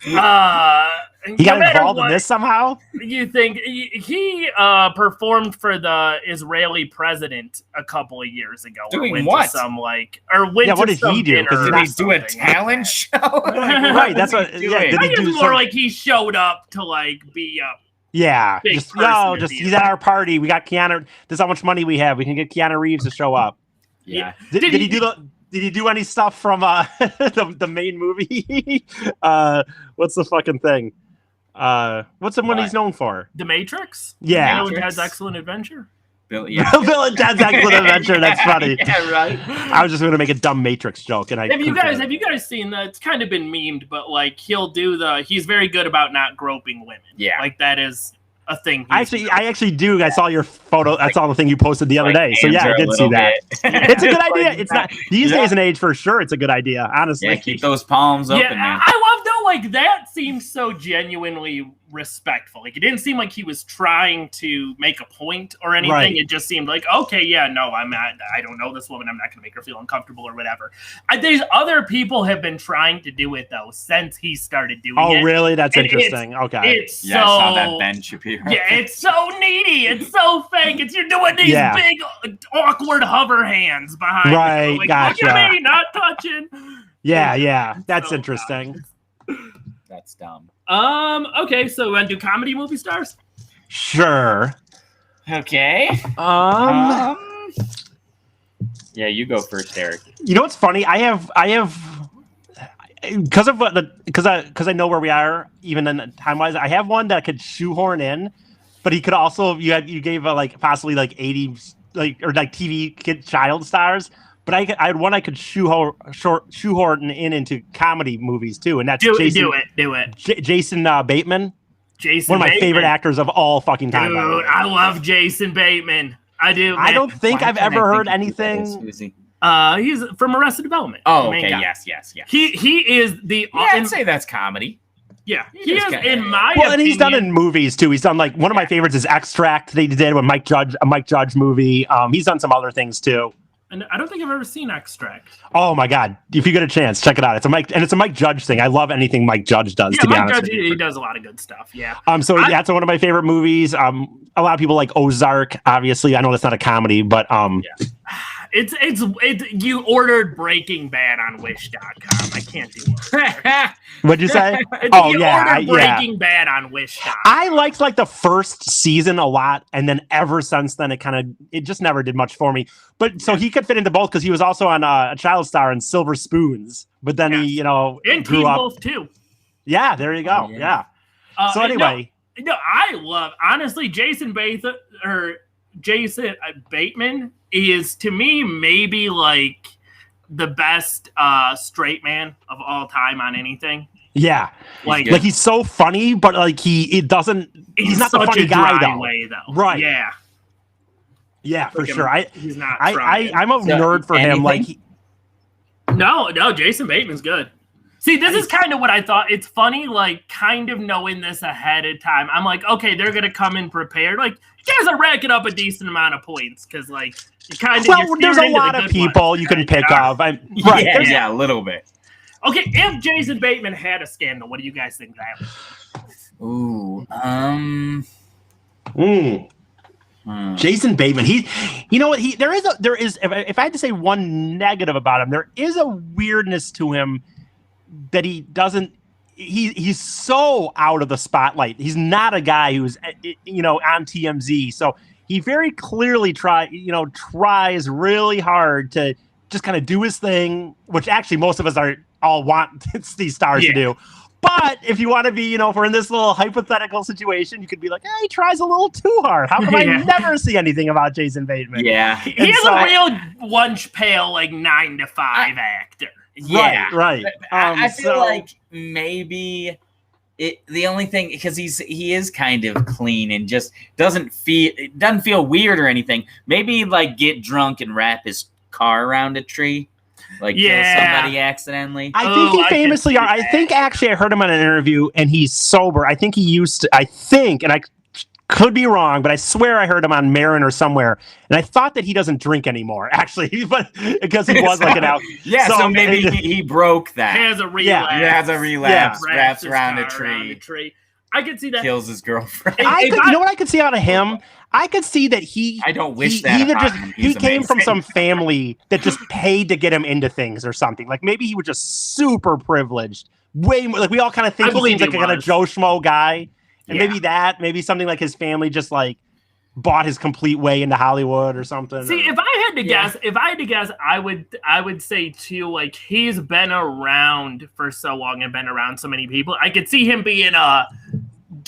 He got involved in this somehow? You think he performed for the Israeli president a couple of years ago? Doing went what? To some what did he do? 'Cause Did he do a talent show? Right, that's what. Yeah, did I he guess do more some- like he showed up to like be a Yeah, big just person no, to just be he's in. at our party. We got Keanu. This is how much money we have. We can get Keanu Reeves to show up. Yeah. Did he do the? Did he do any stuff from the main movie? What's the fucking thing? What's the one he's known for? The Matrix. Yeah. Bill and Matrix. Ted's Excellent Adventure. Bill, yeah. Bill and Ted's Excellent Adventure. That's funny. Yeah, right. I was just going to make a dumb Matrix joke, and I Have you couldn't guys think of it. seen that? It's kind of been memed, but like he's very good about not groping women. Yeah. Like that is a thing. I actually do. I saw your photo. I saw the thing you posted the other day. So yeah, I did see that. It's a good idea. It's not these days and age for sure. It's a good idea. Honestly, Yeah, keep those palms open, man. I love though. Like that seems so genuinely respectful. Like it didn't seem like he was trying to make a point or anything. Right. It just seemed like, okay, yeah, no, I don't know this woman. I'm not going to make her feel uncomfortable or whatever. These other people have been trying to do it though since he started doing it. Oh, really? That's And interesting. Okay. It's I saw that Ben Shapiro. Yeah, it's so needy. It's so fake. You're doing these big, awkward hover hands behind. Right, you. Like, gotcha. Look at me, not touching. Yeah. That's So interesting. That's dumb. Okay, so want to do comedy movie stars? Sure. Okay. Yeah, you go first, Eric. You know what's funny? I have because I know where we are even in time wise. I have one that I could shoehorn in, but he could also you gave like possibly like 80s or TV kid child stars. But I had one I could shoehorn into comedy movies too, and that's do it. Jason Bateman. Jason, one of my Bateman. favorite actors of all fucking time. Dude, I love Jason Bateman. I do. I don't think I've ever heard anything. He's from Arrested Development. Oh, okay. Yes. He is the. Yeah, I'd say that's comedy. Yeah, he is in my. Well, and he's opinion, done in movies too. He's done like one of my favorites is Extract. They did with Mike Judge, a Mike Judge movie. He's done some other things too. And I don't think I've ever seen Extract. Oh my god! If you get a chance, check it out. It's a Mike Judge thing. I love anything Mike Judge does. Yeah, to be Mike honest, Judge, he does a lot of good stuff. Yeah. So that's one of my favorite movies. A lot of people like Ozark. Obviously, I know that's not a comedy, but It's you ordered Breaking Bad on Wish.com. I can't do it. What'd you say? Ordered Breaking Bad on Wish.com. I liked like the first season a lot, and then ever since then it just never did much for me. But so he could fit into both because he was also on a child star in Silver Spoons. But then he and grew Teen up. Wolf too. Yeah, there you go. Yeah. So anyway, I love honestly Jason Bateman is to me maybe like the best straight man of all time on anything. Yeah, like he's so funny, but like he's not the funny guy though. Way, though. Right? Yeah, for sure. He's not. I'm a nerd for him. Like, no, Jason Bateman's good. See, this is kind of what I thought. It's funny, like, kind of knowing this ahead of time. I'm like, okay, they're gonna come in prepared. Like, you guys are racking up a decent amount of points because, like, you kind of. Well, there's a lot of people you can pick up. Right? Yeah, a little bit. Okay, if Jason Bateman had a scandal, what do you guys think that was? Jason Bateman. You know what? There is. If I had to say one negative about him, there is a weirdness to him that he doesn't. He's so out of the spotlight. He's not a guy who's on TMZ. So he very clearly tries really hard to just kind of do his thing, which actually most of us all want these stars to do. But if you want to be, if we're in this little hypothetical situation, you could be like, he tries a little too hard. How come I never see anything about Jason Bateman? Yeah. He's a real lunch pail, like 9 to 5 actor. Yeah. Right. I feel like maybe the only thing, because he is kind of clean and just doesn't feel weird or anything. Maybe like get drunk and wrap his car around a tree. Like kill somebody accidentally. I think he famously I think actually I heard him on an interview and he's sober. I think he used to, and I could be wrong, but I swear I heard him on Marin or somewhere. And I thought that he doesn't drink anymore, actually, but because he was like an out. Yeah, so maybe he broke that. He has a relapse. He has a relapse. Wraps around a tree. I could see that. Kills his girlfriend. You know what I could see out of him? I could see that I don't wish that. He came from some family that just paid to get him into things or something. Like maybe he was just super privileged. Way more, like we all kind of think he seems like a kind of Joe Schmo guy. And maybe something like his family just like bought his complete way into Hollywood or something. See, if I had to guess, I would say too, like he's been around for so long and been around so many people. I could see him being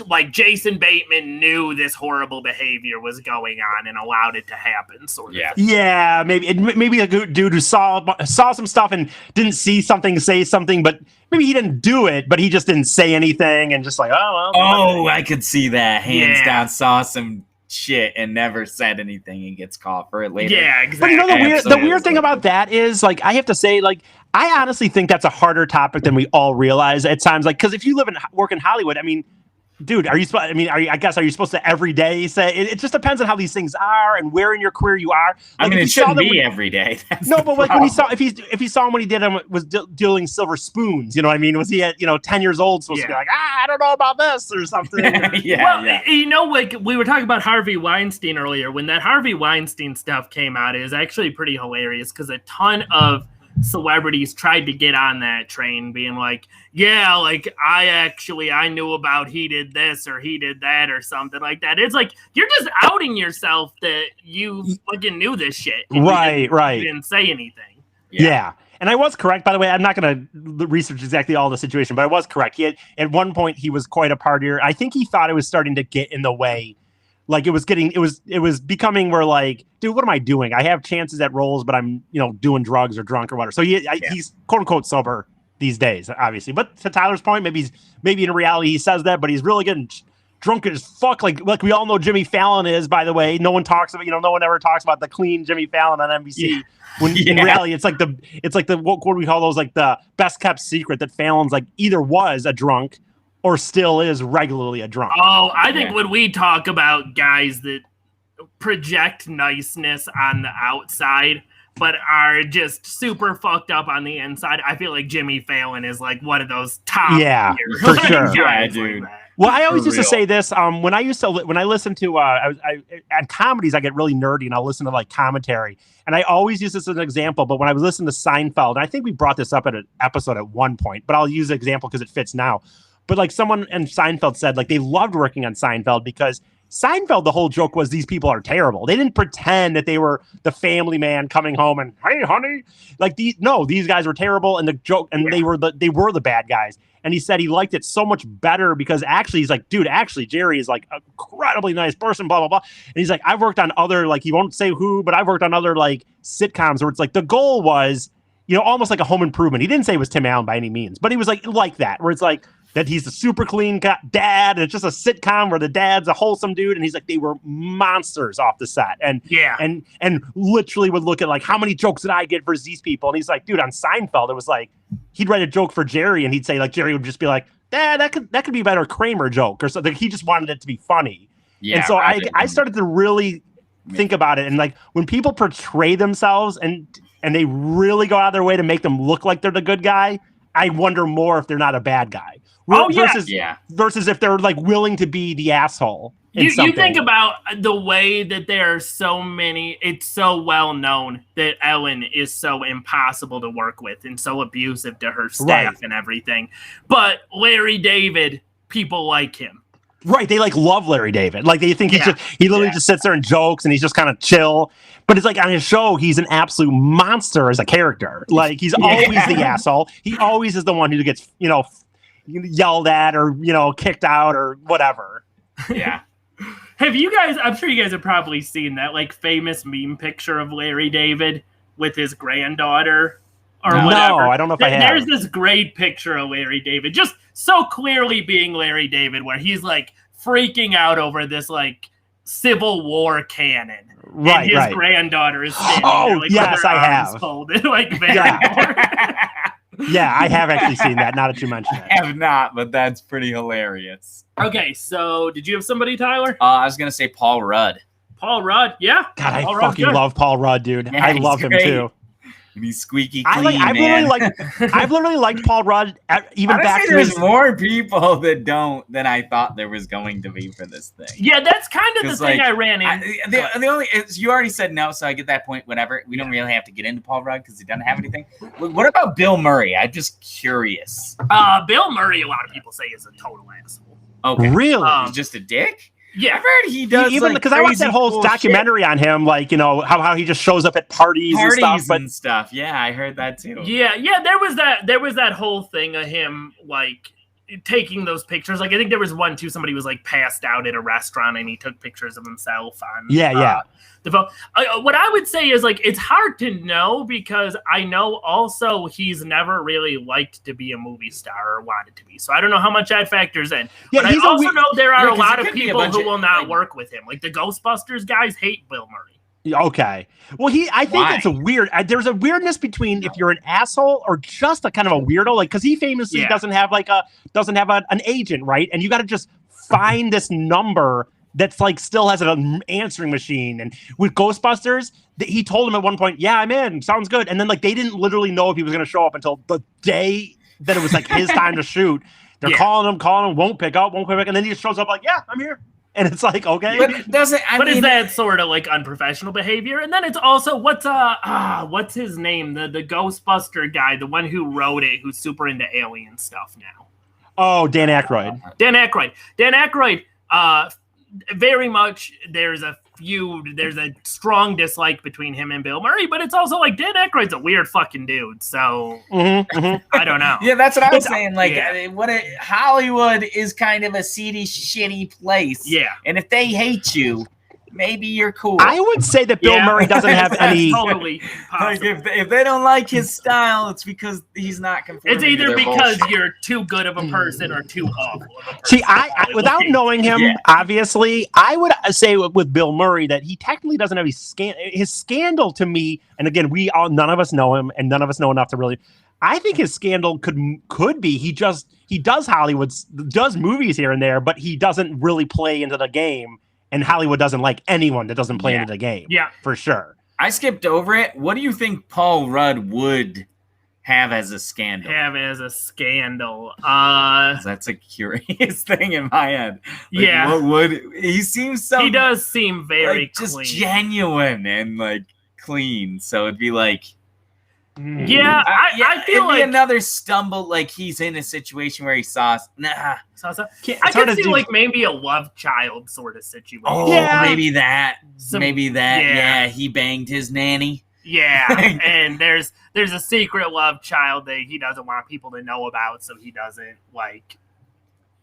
like Jason Bateman knew this horrible behavior was going on and allowed it to happen, sort of. Yeah, maybe a good dude who saw some stuff and didn't see something, say something, but maybe he didn't do it, but he just didn't say anything and just like, oh, well. Oh, I could see that. Hands down, saw some shit and never said anything and gets caught for it later. Yeah, exactly. But you know, the weird thing about that is, like, I have to say, like, I honestly think that's a harder topic than we all realize at times. Like, because if you work in Hollywood, I mean, dude, are you supposed to every day say it just depends on how these things are and where in your career you are. Like, I mean, it shouldn't be every day. No, but like when he saw, if he saw him when he did him was dealing silver spoons, you know what I mean? Was he at 10 years old supposed to be like, I don't know about this or something? You know, like we were talking about Harvey Weinstein earlier. When that Harvey Weinstein stuff came out, it was actually pretty hilarious because a ton of celebrities tried to get on that train being like, yeah, like I knew about he did this or he did that or something like that. It's like you're just outing yourself that you fucking knew this shit. Right. You didn't say anything. Yeah. And I was correct, by the way. I'm not going to research exactly all the situation, but I was correct. At one point he was quite a partier. I think he thought it was starting to get in the way. Like it was becoming where like, dude, what am I doing? I have chances at roles, but I'm, doing drugs or drunk or whatever. So he's quote unquote sober these days, obviously. But to Tyler's point, maybe in reality he says that, but he's really getting drunk as fuck. Like we all know Jimmy Fallon is, by the way. No one talks about, no one ever talks about the clean Jimmy Fallon on NBC. Yeah. When in reality, it's like the what do we call those? Like the best kept secret that Fallon's like either was a drunk or still is regularly a drunk. Oh, I think when we talk about guys that project niceness on the outside, but are just super fucked up on the inside, I feel like Jimmy Fallon is like one of those top. Yeah, for sure. Yeah, dude. Well, I always used to say this. When I listen to on comedies, I get really nerdy and I'll listen to like commentary. And I always use this as an example. But when I was listening to Seinfeld, and I think we brought this up at an episode at one point, but I'll use the example because it fits now. But like someone in Seinfeld said, like they loved working on Seinfeld because Seinfeld, the whole joke was these people are terrible. They didn't pretend that they were the family man coming home and, hey, honey, like these guys were terrible. And the joke, and they were the bad guys. And he said he liked it so much better because actually he's like, dude, actually Jerry is like an incredibly nice person, blah, blah, blah. And he's like, I've worked on other, like, he won't say who, but I've worked on other like sitcoms where it's like the goal was, almost like a Home Improvement. He didn't say it was Tim Allen by any means, but he was like that, where it's like, that he's a super clean dad, and it's just a sitcom where the dad's a wholesome dude, and he's like, they were monsters off the set, and literally would look at like, how many jokes did I get versus these people? And he's like, dude, on Seinfeld, it was like he'd write a joke for Jerry, and he'd say like Jerry would just be like, that could be a better Kramer joke or something. He just wanted it to be funny, and so I started to really think about it, and like when people portray themselves and they really go out of their way to make them look like they're the good guy, I wonder more if they're not a bad guy. Versus if they're like willing to be the asshole. You think about the way that there are so many, it's so well known that Ellen is so impossible to work with and so abusive to her staff and everything. But Larry David, people like him. Right. They like love Larry David. Like they think he literally just sits there and jokes and he's just kind of chill. But it's like on his show, he's an absolute monster as a character. Like he's always the asshole. He always is the one who gets, yelled at or kicked out or whatever. Yeah. Have you guys, I'm sure you guys have probably seen that like famous meme picture of Larry David with his granddaughter or whatever. No, I don't know if I have. There's this great picture of Larry David just so clearly being Larry David where he's like freaking out over this like Civil War cannon. Right, and his granddaughter is standing there, like, yes, with her I arms have. folded, like very Yeah, I have actually seen that. Now that you mention it, I have not, but that's pretty hilarious. Okay, so did you have somebody, Tyler? I was gonna say Paul Rudd. Paul Rudd, yeah. God, I fucking love Paul Rudd, dude. Yeah, I love him too. And he's squeaky clean, I've literally liked Paul Rudd even back to there's more people that don't than I thought there was going to be for this thing. Yeah, that's kind of the thing I ran into. The only is you already said no, so I get that point. Whatever, we don't really have to get into Paul Rudd because he doesn't have anything. What about Bill Murray? I'm just curious. Bill Murray, a lot of people say is a total asshole. Okay, really? He's just a dick. Yeah, I've heard he does. Even because I watched that whole documentary on him, like how he just shows up at parties and stuff. Yeah, I heard that too. Yeah, there was that whole thing of him like taking those pictures. Like I think there was one too. Somebody was like passed out at a restaurant and he took pictures of himself on. The phone. What I would say is like it's hard to know because I know also he's never really liked to be a movie star or wanted to be. So I don't know how much that factors in. Yeah, but I also know there are a 'cause lot it of could be a people bunch who of, will not like- work with him. Like the Ghostbusters guys hate Bill Murray. Okay. Well, I think Why? it's a weird. There's a weirdness between if you're an asshole or just a kind of a weirdo, like because he famously doesn't have an agent, right? And you got to just find this number that's like still has an answering machine. And with Ghostbusters, he told him at one point, "Yeah, I'm in. Sounds good." And then like they didn't literally know if he was going to show up until the day that it was like his time to shoot. They're calling him, won't pick up, and then he just shows up like, "Yeah, I'm here." And it's like, okay. But it doesn't. But is that sort of like unprofessional behavior? And then it's also what's his name? The Ghostbuster guy, the one who wrote it, who's super into alien stuff now. Oh, Dan Aykroyd. Dan Aykroyd. Very much. There's a strong dislike between him and Bill Murray, but it's also like Dan Aykroyd's a weird fucking dude. So I don't know. Yeah, that's what I was saying. Like, Hollywood is kind of a seedy, shitty place. Yeah, and if they hate you, maybe you're cool. I would say that Bill Murray doesn't have any. Totally like if they don't like his style, it's because he's not conforming. It's either to their because bullshit. you're too good of a person or too awful of a person. See, I without knowing him, obviously, I would say with Bill Murray that he technically doesn't have his scandal to me. And again, none of us know him, and none of us know enough to really. I think his scandal could be he does does movies here and there, but he doesn't really play into the game. And Hollywood doesn't like anyone that doesn't play into the game. Yeah, for sure. I skipped over it. What do you think Paul Rudd would have as a scandal? That's a curious thing in my head. Like, what would he seems so? He does seem very like, just clean. genuine and like clean. So it'd be like. Yeah, I feel it'd like be another stumble. Like he's in a situation where he saw. I can see like maybe a love child sort of situation. Oh, maybe that. Yeah, he banged his nanny. Yeah, and there's a secret love child that he doesn't want people to know about, so he doesn't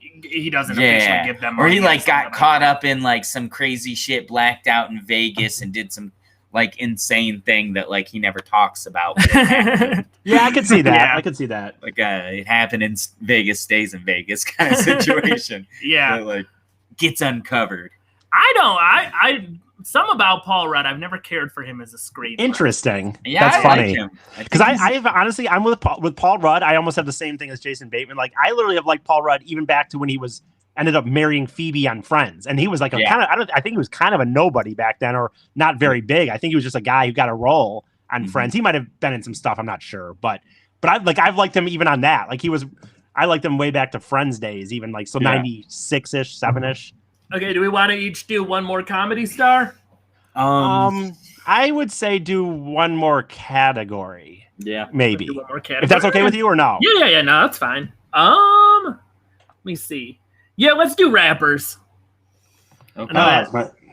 officially give them money. Or he like got caught up in like some crazy shit, blacked out in Vegas, and did some like insane thing that like he never talks about. Yeah, I could see that. I could see that. Like it happened in Vegas, stays in Vegas kind of situation. That, like gets uncovered. Some about Paul Rudd. I've never cared for him as a screenwriter. Interesting. Yeah, that's funny. Because I've honestly, I'm with Paul Rudd. I almost have the same thing as Jason Bateman. Like I literally have liked Paul Rudd even back to when he ended up marrying Phoebe on Friends, and he was like I think he was kind of a nobody back then, or not very big. I think he was just a guy who got a role on Friends. He might have been in some stuff. I'm not sure, but I've liked him even on that. Like I liked him way back to Friends days, even like 96-ish, 7-ish. Okay, do we want to each do one more comedy star? I would say do one more category. Yeah, maybe. Do one more category. If that's okay with you or no? Yeah. No, that's fine. Let me see. Yeah, let's do rappers. Okay.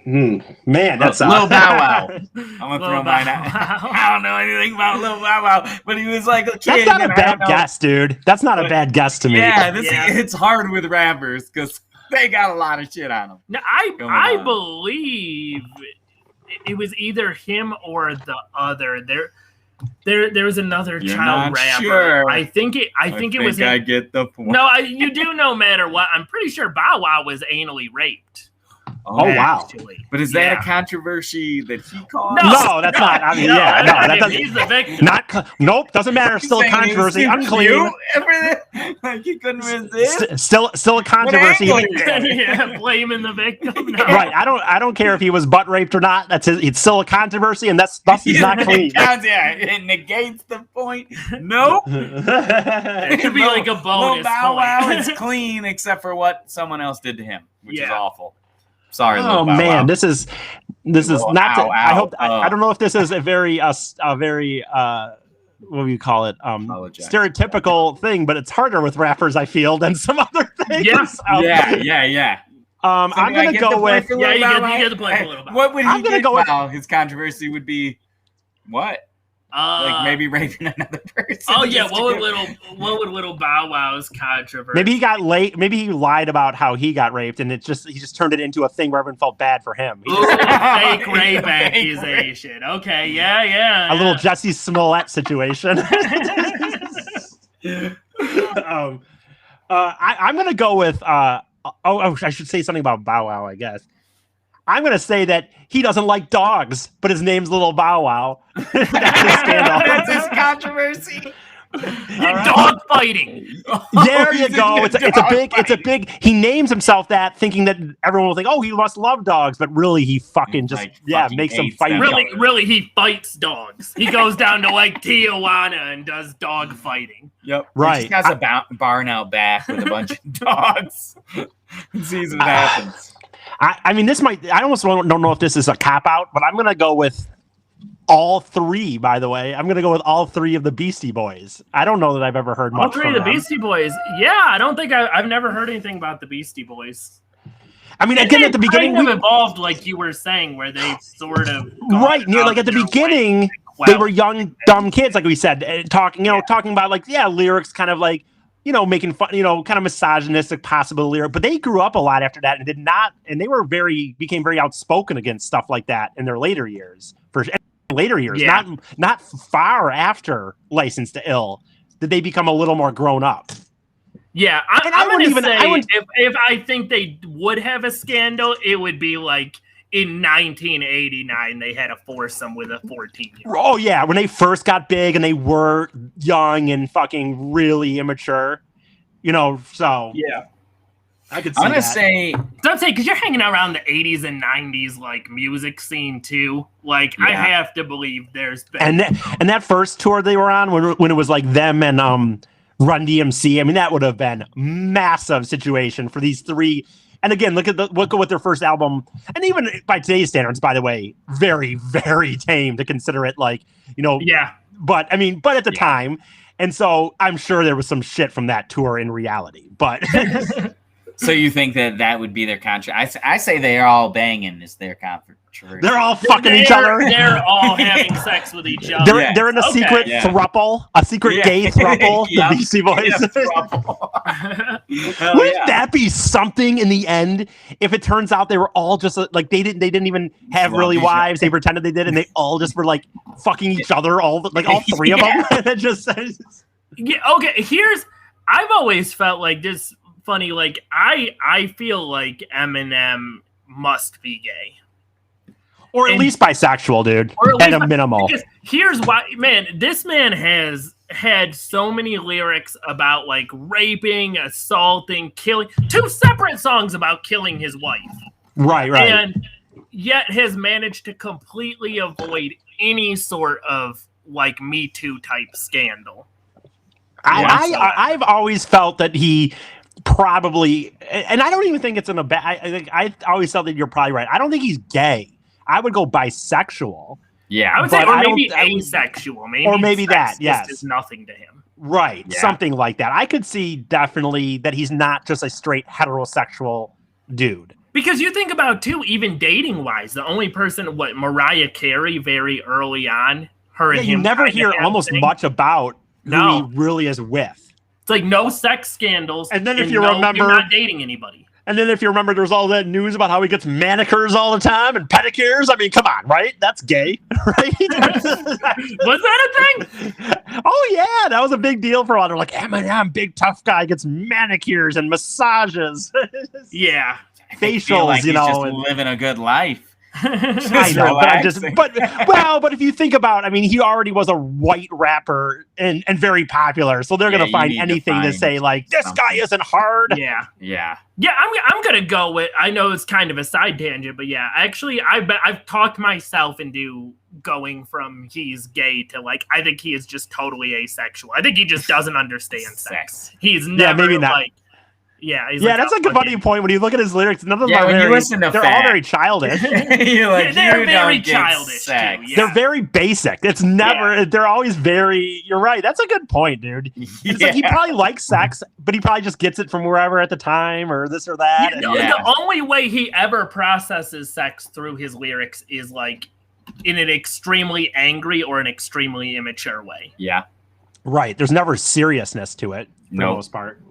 Man, that's Lil Bow Wow. I'm gonna throw mine out. I don't know anything about Lil Bow Wow, but he was like a kid. That's not a bad guess, dude. That's not a bad guess to me. Yeah, it's hard with rappers because they got a lot of shit on them. Now, I believe it was either him or the other. There was another child rapper. Sure. I think it was him. I get the point. No, you do no matter what. I'm pretty sure Bow Wow was anally raped. Oh wow! But is that a controversy that he caused? No, that's not. I mean, that doesn't. He's the victim. Nope, doesn't matter. Still a controversy. Unclean. Like he couldn't resist. Still a controversy. Yeah, blaming the victim. No. Right. I don't care if he was butt raped or not. It's still a controversy, and thus he's not clean. It negates the point. Nope. It could be like a bonus. Bow Wow is clean except for what someone else did to him, which is awful. Sorry. Oh man, this is not. I don't know if this is a very what do you call it? Stereotypical thing, but it's harder with rappers, I feel, than some other things. Yeah. I'm gonna go with you get the point for a little bit. What would he get? His controversy would be what? Like maybe raping another person. Oh yeah, what would little Bow Wow's controversy? Maybe he got late. Maybe he lied about how he got raped, and he just turned it into a thing where everyone felt bad for him. Ooh, fake rape accusation. Okay, yeah. A little Jussie Smollett situation. I'm gonna go with. I should say something about Bow Wow. I guess I'm gonna say that he doesn't like dogs, but his name's Little Bow Wow. That's his scandal. That's his controversy. Dog fighting. There you go. It's a big. He names himself that, thinking that everyone will think, "Oh, he must love dogs," but really, he fucking just makes them fight. Really, he fights dogs. He goes down to like Tijuana and does dog fighting. Yep. Right. He just has a barn out back with a bunch of dogs. And sees what happens. I mean, this might. I almost don't know if this is a cop out, but I'm gonna go with all three. By the way, I'm gonna go with all three of the Beastie Boys. I don't know that I've ever heard much. All three of the Beastie Boys. Yeah, I don't think I've never heard anything about the Beastie Boys. I mean, again, at the beginning, we evolved, like you were saying, where they sort of like at the beginning, they were young, dumb kids, like we said, talking about like lyrics, kind of like making fun, kind of misogynistic possible lyric. But they grew up a lot after that, and they became very outspoken against stuff like that in their later years. Not far after License to Ill did they become a little more grown up. Yeah, if I think they would have a scandal, it would be like in 1989 they had a foursome with a 14-year-old. Oh yeah, when they first got big and they were young and fucking really immature, So yeah, I could see I'm gonna that. say, because you're hanging around the 80s and 90s like music scene too. Like I have to believe there's been and that first tour they were on when it was like them and Run DMC. I mean, that would have been massive situation for these three. And again, look at what their first album, and even by today's standards, by the way, very, very tame to consider it like, Yeah. But at the time, and so I'm sure there was some shit from that tour in reality. But so you think that would be their controversy? I say they're all banging is their controversy. They're all fucking each other. They're all having sex with each other. They're in a secret throuple, a secret gay throuple. The Beastie Boys. Wouldn't that be something in the end? If it turns out they were all just like they didn't even have really wives. They pretended they did, and they all just were like fucking each other. All three of them. And it just okay. I've always felt like this funny. Like I feel like Eminem must be gay. Or at least bisexual, dude. At a minimal. Because here's why, man. This man has had so many lyrics about like raping, assaulting, killing. 2 separate songs about killing his wife. Right. And yet has managed to completely avoid any sort of like Me Too type scandal. I've always felt that he probably, and I don't even think it's in a bad. I always felt that you're probably right. I don't think he's gay. I would go bisexual. Yeah, I would say, or maybe asexual. Maybe that. Yes, is nothing to him. Right, something like that. I could see definitely that he's not just a straight heterosexual dude. Because you think about too, even dating wise, the only person, Mariah Carey, very early on, her and him. You never hear almost much about who he really is with. It's like no sex scandals, and then if you remember, you're not dating anybody. And then if you remember, there's all that news about how he gets manicures all the time and pedicures. I mean, come on, right? That's gay, right? Was that a thing? Oh, yeah. That was a big deal for a lot. They're like, Eminem, big tough guy, gets manicures and massages. Yeah. Facials, like just living a good life. I know, but if you think about, I mean, he already was a white rapper and very popular, so they're gonna find anything to say like this guy isn't hard. Yeah. I'm gonna go with. I know it's kind of a side tangent, but yeah, actually, I've talked myself into going from he's gay to like I think he is just totally asexual. I think he just doesn't understand sex. He's never maybe not. Like. Yeah, that's like a funny point when you look at his lyrics. None of them are they're all very childish. They're very childish too. Yeah. They're very basic. It's never. They're always very. You're right. That's a good point, dude. It's like he probably likes sex, but he probably just gets it from wherever at the time, or this or that. The only way he ever processes sex through his lyrics is like in an extremely angry or an extremely immature way. Yeah. Right. There's never seriousness to it for the most part.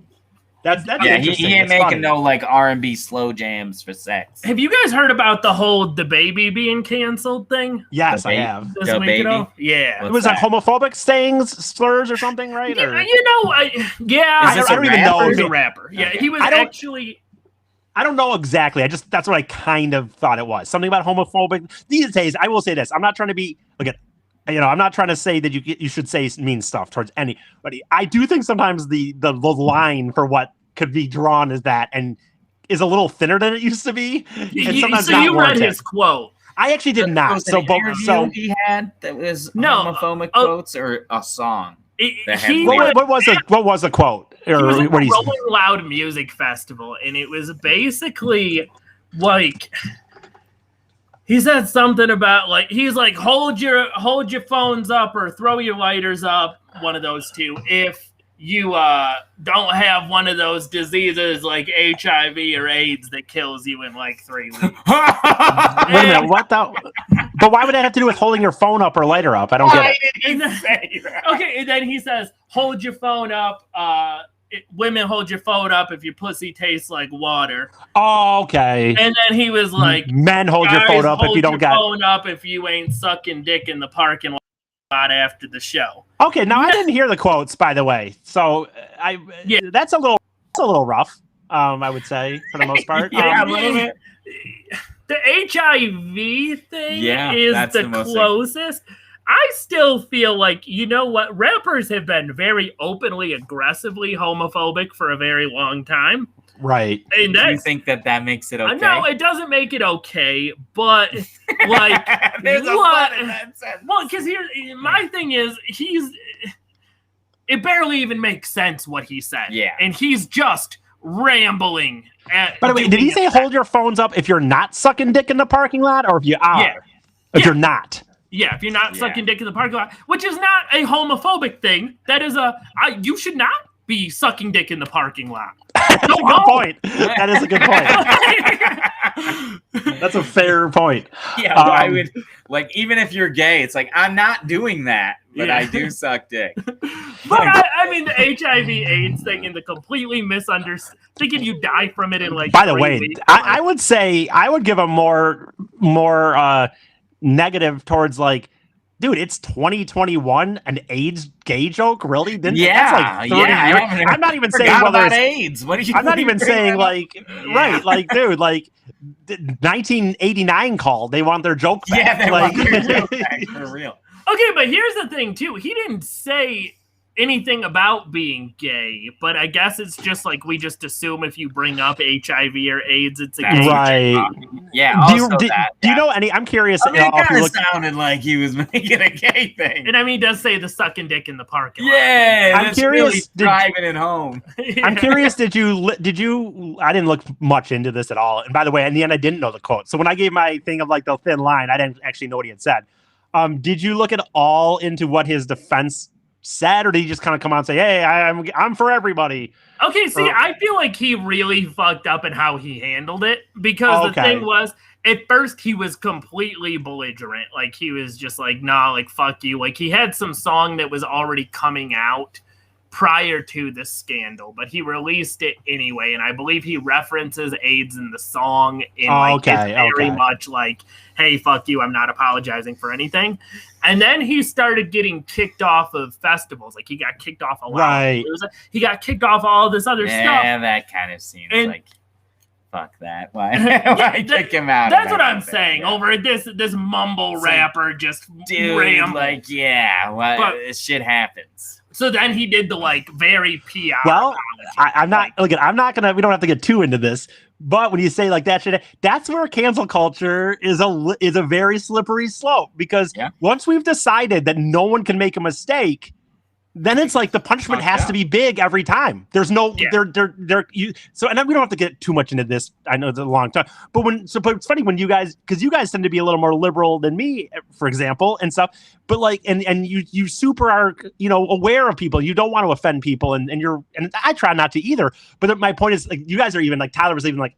That's yeah. interesting. He ain't making no like R&B slow jams for sex. Have you guys heard about the whole the baby being canceled thing? Yes, I have. The baby. Yeah. It was like homophobic sayings, slurs, or something, right? Yeah, Or... I don't even know. He was a rapper. Yeah, he was actually. I don't know exactly. That's what I kind of thought it was. Something about homophobic. These days, I will say this. I'm not trying to be I'm not trying to say that you should say mean stuff towards anybody. I do think sometimes the line for what could be drawn as that and is a little thinner than it used to be. And sometimes so you read his quote. I actually did not. So he had that was homophobic quotes or a song. What was a quote? Or what a Rolling Loud Music Festival, and it was basically like he said something about like he's like hold your phones up or throw your lighters up, one of those two, if you don't have one of those diseases like HIV or AIDS that kills you in like 3 weeks. Wait a minute, what the? But why would that have to do with holding your phone up or lighter up? I don't get it. Okay, and then he says, hold your phone up. Women, hold your phone up if your pussy tastes like water. Oh, okay. And then he was like, men, hold your phone up if you don't got phone up if you ain't sucking dick in the parking lot after the show. Okay, now I didn't hear the quotes, by the way. So that's a little rough. I would say for the most part. Yeah, a little bit. The HIV thing is the closest. I still feel like, you know what? Rappers have been very openly, aggressively homophobic for a very long time. Right. And do you think that makes it okay? No, it doesn't make it okay, but like... There's a lot in that sentence. Well, because my thing is, it barely even makes sense what he said. Yeah. And he's just rambling. By the way, did he say hold your phones up if you're not sucking dick in the parking lot or if you are? Yeah. If you're not? Yeah, if you're not sucking dick in the parking lot, which is not a homophobic thing. That is you should not be sucking dick in the parking lot. That's a good point. That is a good point. That's a fair point. Yeah, I would even if you're gay, it's like I'm not doing that, but I do suck dick. But I mean, the HIV/AIDS thing and the completely misunderstood, thinking you die from it in like. By the way, I would say I would give a more negative towards like, dude, it's 2021, an AIDS gay joke, really? That's like 30 years. I'm not even saying whether it's AIDS. What are you? I'm not even saying like, right, like, dude, like 1989 call. They want their joke back. Yeah, they want their joke back for real. Okay, but here's the thing too. He didn't say anything about being gay, but I guess it's just like we just assume if you bring up HIV or AIDS, it's a gay right. Yeah. Do you know any? I'm curious. I mean, it kind of sounded like he was making a gay thing, and I mean, he does say the sucking dick in the parking lot. Yeah, I'm curious. Really driving it home. I'm curious. Did you? I didn't look much into this at all. And by the way, in the end, I didn't know the quote. So when I gave my thing of like the thin line, I didn't actually know what he had said. Did you look at all into what his defense said, or did he just kind of come out and say, "Hey, I'm for everybody"? Okay, see, I feel like he really fucked up in how he handled it because the thing was, at first he was completely belligerent, like he was just like, "Nah, like fuck you." Like he had some song that was already coming out prior to the scandal, but he released it anyway, and I believe he references AIDS in the song in it's very much like, "Hey, fuck you, I'm not apologizing for anything." And then he started getting kicked off of festivals. Like he got kicked off a lot. Right. He got kicked off all this other stuff. Yeah, that kind of seems like fuck that. Why kick him out? That's what I'm saying. Yeah. Over this mumble rapper just rambled. Like, shit happens. So then he did the like very PR. Well, I'm not gonna. We don't have to get too into this. But when you say like that shit, that's where cancel culture is a very slippery slope, because once we've decided that no one can make a mistake, then it's like the punishment has to be big every time. There's no and then we don't have to get too much into this. I know it's a long time, but it's funny when because you guys tend to be a little more liberal than me, for example, and stuff. But like, and you super are, aware of people. You don't want to offend people, and I try not to either. But my point is, like, you guys are even like, Tyler was even like,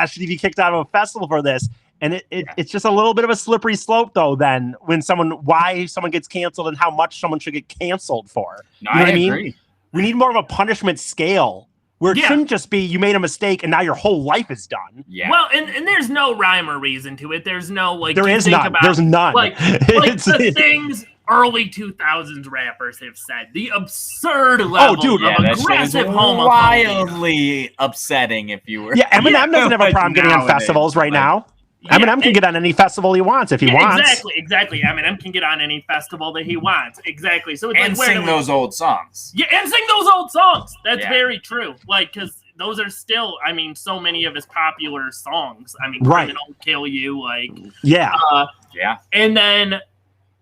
should he be kicked out of a festival for this? And it's just a little bit of a slippery slope, though, then, why someone gets canceled and how much someone should get canceled for. No, You know I what I agree. mean? We need more of a punishment scale where it shouldn't just be you made a mistake and now your whole life is done. Yeah. Well, and there's no rhyme or reason to it. There's no like. There is none. There's none. Like the things early 2000s rappers have said. The absurd level of that shit is aggressive homophobia. wildly upsetting if you were. Yeah, Eminem doesn't have a problem getting on Nowadays, festivals right now. Yeah, Eminem can get on any festival he wants if he wants. Exactly. Eminem can get on any festival that he wants. Exactly. So it's And sing those old songs. Yeah, and sing those old songs. That's Yeah. very true. Like, because those are still, I mean, so many of his popular songs. I mean, Right. Criminal Kill You, like. Yeah. Yeah. And then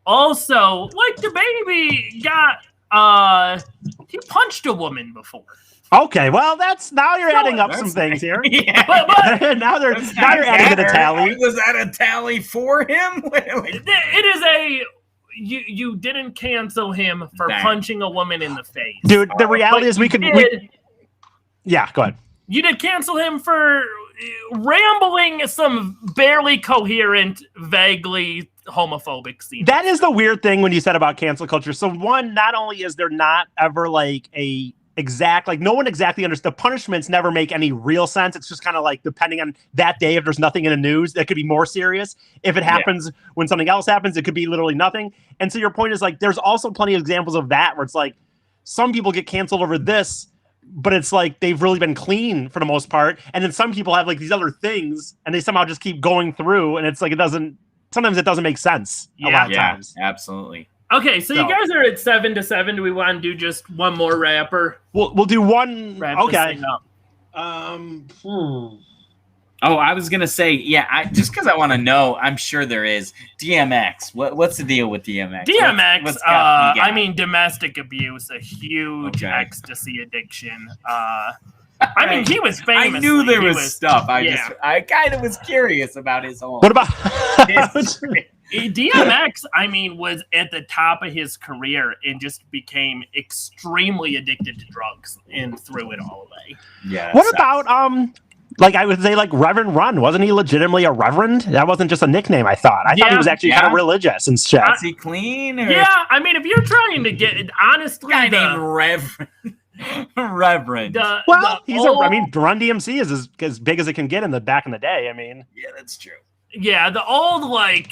also, like, the baby got, he punched a woman before. Okay, well, now you're adding up some that's things here. Yeah. But now you're adding to the tally. Was that a tally for him? it is a. You didn't cancel him for Dang. punching a woman in the face. Dude, the reality is yeah, go ahead. You did cancel him for rambling some barely coherent, vaguely homophobic scenes. That is the weird thing when you said about cancel culture. So one, not only is there not ever like a exact, like no one exactly understands, the punishments never make any real sense. It's just kind of like depending on that day, if there's nothing in the news, that could be more serious. If it happens when something else happens, it could be literally nothing. And so your point is like, there's also plenty of examples of that where it's like some people get canceled over this, but it's like they've really been clean for the most part. And then some people have like these other things and they somehow just keep going through. And it's like, sometimes it doesn't make sense a lot of times. Absolutely. Okay, so you guys are at 7-7. Do we want to do just one more rapper? We'll do one. Wrap this Okay. thing up. Oh, I was gonna say, just because I want to know, I'm sure there is DMX. What's the deal with DMX? DMX, What's got- I mean, domestic abuse, a huge ecstasy addiction. I mean, he was famous. I knew there was stuff. I kind of was curious about his whole. What about DMX? I mean, was at the top of his career and just became extremely addicted to drugs and threw it all away. Yeah. what about like I would say like Reverend Run? Wasn't he legitimately a reverend? That wasn't just a nickname. I thought he was actually kind of religious and shit. Is he clean? Or? Yeah, I mean, if you're trying to get honestly, Guy named Reverend. Reverend. I mean, Run DMC is as big as it can get back in the day. I mean, Yeah, that's true. yeah, the old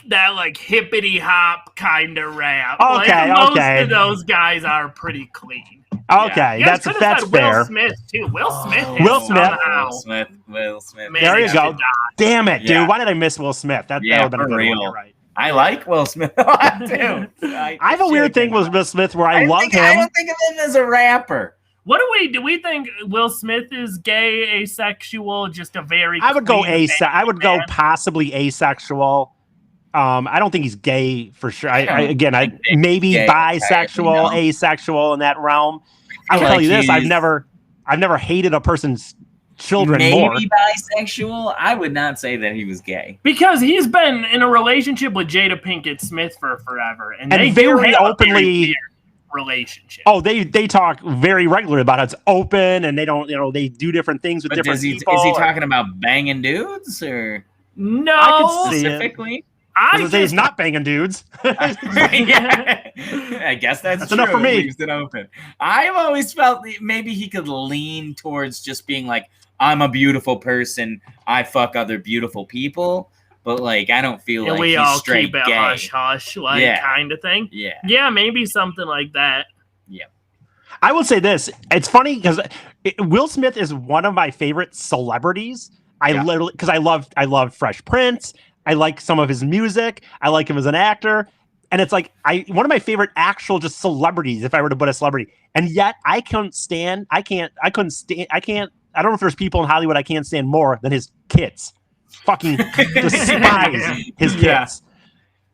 that hippity hop kind of rap. Okay, most okay. of those guys are pretty clean. okay, You guys could've that's said fair. Will Smith too. Will Smith. Will Smith. Will Smith. There you go. Damn it, Yeah. dude! Why did I miss Will Smith? That would have been a for good real. one. You're right. I like Will Smith. I do. I have a weird thing with Will Smith where I love him. I don't think of him as a rapper. What do we think Will Smith is gay, asexual, just a very I would go clean I would go man? possibly asexual. I don't think he's gay for sure. I think maybe gay, bisexual, okay, asexual in that realm. I will Like tell you this: I've he's- never hated a person's children Maybe more. bisexual. I would not say that he was gay. Because he's been in a relationship with Jada Pinkett Smith for forever, and they very do have openly- a very weird relationship. Oh, they talk very regularly about it. It's open, and they don't, they do different things with But different is he people. talking about banging dudes or No, I could see it. specifically? I was say he's not banging dudes. Yeah. I guess that's true. enough for me. Leaves it open. I've always felt maybe he could lean towards just being like, I'm a beautiful person. I fuck other beautiful people. But like, I don't feel and like we he's all straight keep it gay. hush hush, kind of thing. Yeah. Yeah, maybe something like that. I will say this: it's funny because Will Smith is one of my favorite celebrities. Literally, because I love Fresh Prince. I like some of his music. I like him as an actor. And it's like one of my favorite actual just celebrities, if I were to put a celebrity. And yet I don't know if there's people in Hollywood I can't stand more than his kids. Fucking despise his kids.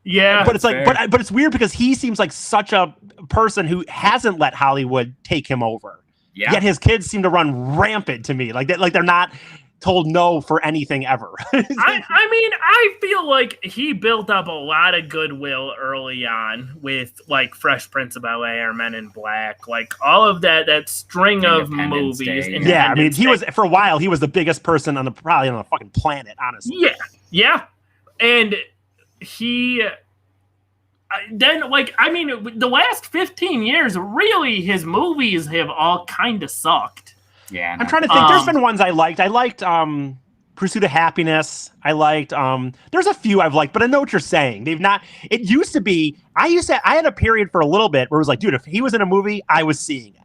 Yeah. But it's like, but it's weird because he seems like such a person who hasn't let Hollywood take him over. Yeah. Yet his kids seem to run rampant to me. Like they're not told no for anything ever. I mean, I feel like he built up a lot of goodwill early on with like Fresh Prince of Bel-Air, Men in Black, like all of that string of Independence movies. Day. Yeah, I mean, Independence he Day. was for a while. He was the biggest person probably on the fucking planet, honestly. Yeah. And he then, like, I mean, the last 15 years, really, his movies have all kind of sucked. Yeah, I'm trying to think. There's been ones I liked. I liked Pursuit of Happiness. I liked there's a few I've liked, but I know what you're saying. They've not. It used to be. I had a period for a little bit where it was like, dude, if he was in a movie, I was seeing it,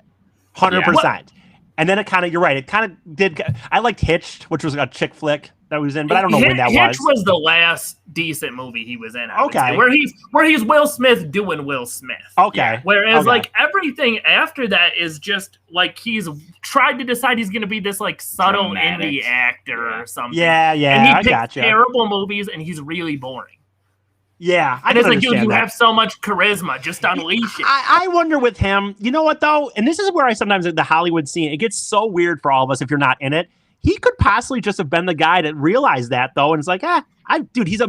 100%. And then it kind of, you're right. It kind of did. I liked Hitched, which was a chick flick that he was in, but I don't know when that Hitch was the last decent movie he was in. I would say, where he's Will Smith doing Will Smith. Okay. Whereas like everything after that is just like he's tried to decide he's going to be this like subtle indie actor or something. Yeah. And he picks gotcha. terrible movies, and he's really boring. Yeah, and it's like, dude, you have so much charisma. Just unleash it. I wonder with him. You know what though? And this is where I sometimes the Hollywood scene, it gets so weird for all of us if you're not in it. He could possibly just have been the guy that realized that though, and it's like, dude, he's a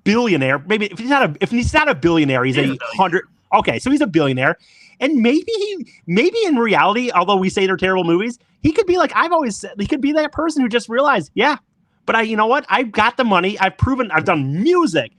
billionaire. Maybe if he's not a billionaire, he's 100. Okay, so he's a billionaire, and maybe in reality, although we say they're terrible movies, he could be like I've always said. He could be that person who just realized, but you know what? I've got the money. I've proven. I've done music,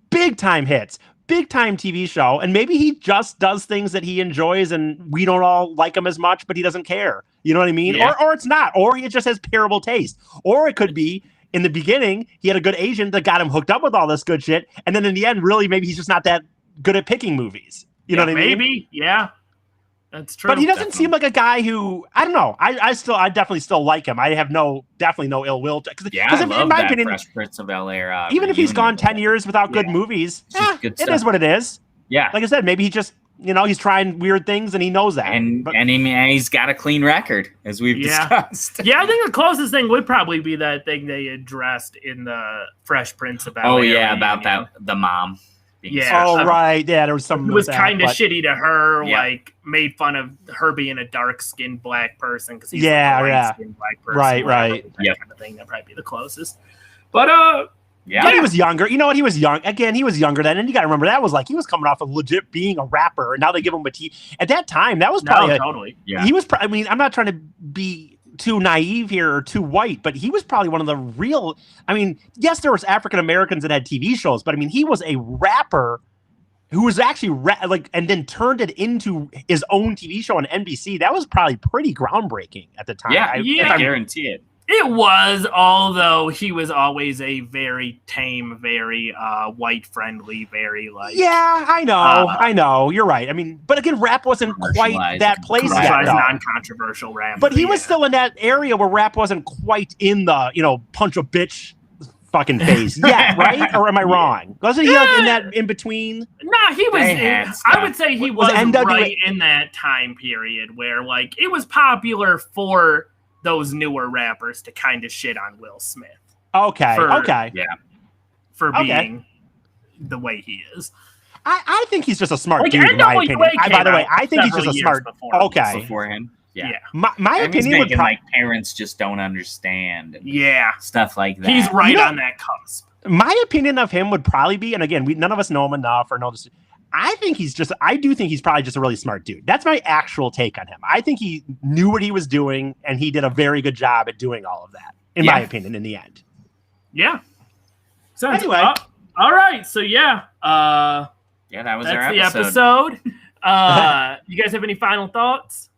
big time hits, big time TV show, and maybe he just does things that he enjoys, and we don't all like him as much, but he doesn't care. You know what I mean? Yeah. Or it's not. Or he just has terrible taste. Or it could be in the beginning he had a good agent that got him hooked up with all this good shit, and then in the end, really, maybe he's just not that good at picking movies. You know what I mean? Maybe, yeah. That's true. But he doesn't seem like a guy who, I don't know. I definitely still like him. I have definitely no ill will. I love in my opinion, Fresh Prince of Bel-Air. Even if he's gone 10 years without good movies, it is what it is. Yeah. Like I said, maybe he just, he's trying weird things and he knows that. And he's got a clean record, as we've discussed. Yeah, I think the closest thing would probably be that thing they addressed in the Fresh Prince of Bel-Air. Oh, yeah, about the mom. Yeah. Oh, right. Yeah, there was something. It was kind of shitty to her, Yeah. like made fun of her being a dark-skinned black person because he's Yeah, like a yeah. light-skinned black person. Right, right. That kind of thing. That'd probably be the closest. But Yeah. But he was younger. You know what? He was young. Again, he was younger then. And you got to remember, that was like, he was coming off of legit being a rapper. And now they give him a T. At that time, that was probably. totally. Yeah. He was, I mean, I'm not trying to be too naive here or too white, but he was probably one of the real. I mean, yes, there was African Americans that had TV shows, but I mean, he was a rapper who was actually and then turned it into his own TV show on NBC. That was probably pretty groundbreaking at the time. Yeah, I guarantee it. It was, although he was always a very tame, very white friendly, very like. Yeah, I know. You're right. I mean, but again, rap wasn't quite that place yet. Non-controversial rap. But he was still in that area where rap wasn't quite in the, punch a bitch fucking phase. Yeah, right? Or am I wrong? Wasn't he like in that in between? No, he was. I would say he was NWA right in that time period where like it was popular for those newer rappers to kind of shit on Will Smith. Okay. For being the way he is. I think he's just a smart dude, in NWA my opinion. By the way, I think he's just a smart. Before him. Yeah. My opinion would like parents just don't understand. And stuff like that. He's right on that cusp. My opinion of him would probably be, and again, none of us know him enough or know this. I do think he's probably just a really smart dude. That's my actual take on him. I think he knew what he was doing, and he did a very good job at doing all of that, in my opinion, in the end. Yeah. So anyway. All right. So, that was our episode. You guys have any final thoughts?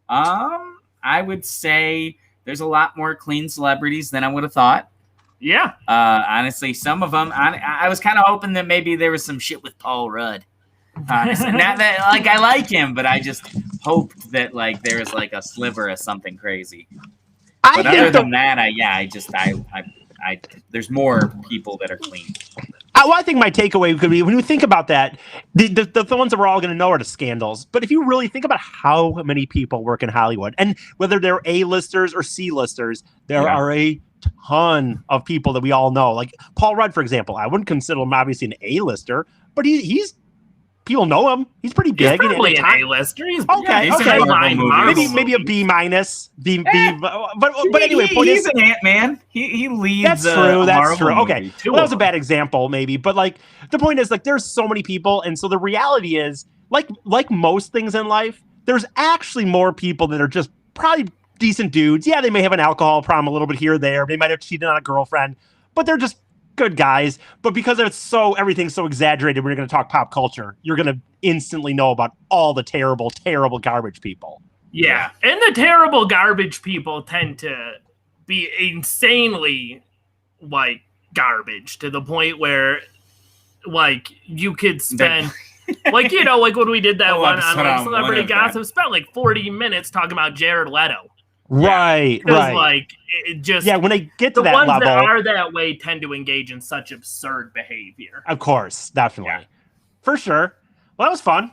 I would say there's a lot more clean celebrities than I would have thought. Yeah. Honestly, some of them, I was kind of hoping that maybe there was some shit with Paul Rudd. Honestly, not that I like him, but I just hoped that there was a sliver of something crazy. But other than that, there's more people that are clean. I think my takeaway could be, when you think about that, the ones that we're all going to know are the scandals. But if you really think about how many people work in Hollywood, and whether they're A-listers or C-listers, there are a ton of people that we all know. Like Paul Rudd, for example, I wouldn't consider him obviously an A-lister, but he's people know him. He's pretty big. He's probably an A-lister. Okay. Maybe a B minus. But anyway, he's an Ant-Man. He leads. That's true. That's true. Movie. Okay, well, that was a bad example, maybe. But the point is, there's so many people, and so the reality is, like most things in life, there's actually more people that are just probably decent dudes. Yeah, they may have an alcohol problem a little bit here or there. They might have cheated on a girlfriend, but they're just good guys, but because everything's so exaggerated, we're going to talk pop culture. You're going to instantly know about all the terrible, terrible garbage people. Yeah. And the terrible garbage people tend to be insanely like garbage to the point where like you could spend like, you know, like when we did that one on like Celebrity Gossip, spent like 40 minutes talking about Jared Leto. Right. Like it just when they get to the that ones level, that are that way tend to engage in such absurd behavior. Of course, definitely, for sure. Well, that was fun.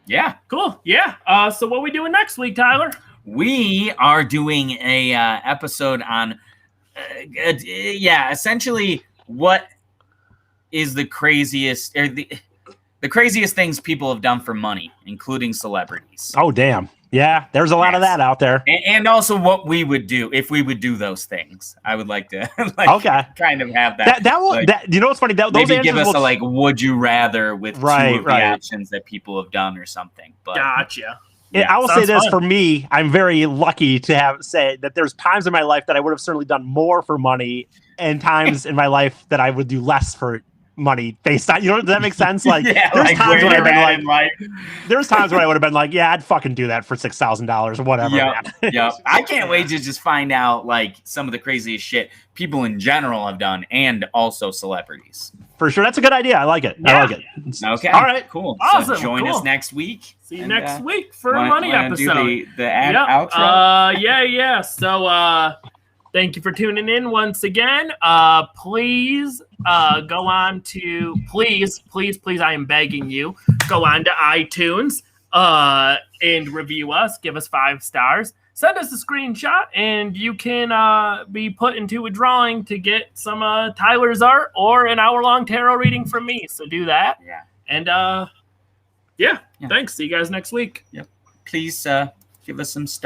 Yeah, cool. Yeah. So what are we doing next week, Tyler? We are doing a episode on, essentially what is the craziest or the craziest things people have done for money, including celebrities. Oh, damn. Yeah, there's a lot of that out there. And also what we would do if we would do those things. I would like to kind of have that. That will, you know what's funny? Those maybe give us a would you rather with two of the actions that people have done or something. But gotcha. Yeah, I will say this for me, I'm very lucky to say that there's times in my life that I would have certainly done more for money and times in my life that I would do less for money based on, does that make sense? Like, there's times when I've been like, there's times when I would have been like, yeah, I'd fucking do that for $6,000 or whatever. Yeah. I can't wait to just find out like some of the craziest shit people in general have done and also celebrities. For sure. That's a good idea. I like it. Yeah. I like it. Okay. All right. Cool. Awesome. So join us next week. See you next week for a money episode. Do the outro. Yeah. So, thank you for tuning in once again. Please go on to please, I am begging you, go on to iTunes and review us. Give us 5 stars. Send us a screenshot, and you can be put into a drawing to get some Tyler's art or an hour-long tarot reading from me. So do that. Yeah. And thanks. See you guys next week. Yep. Please give us some stuff.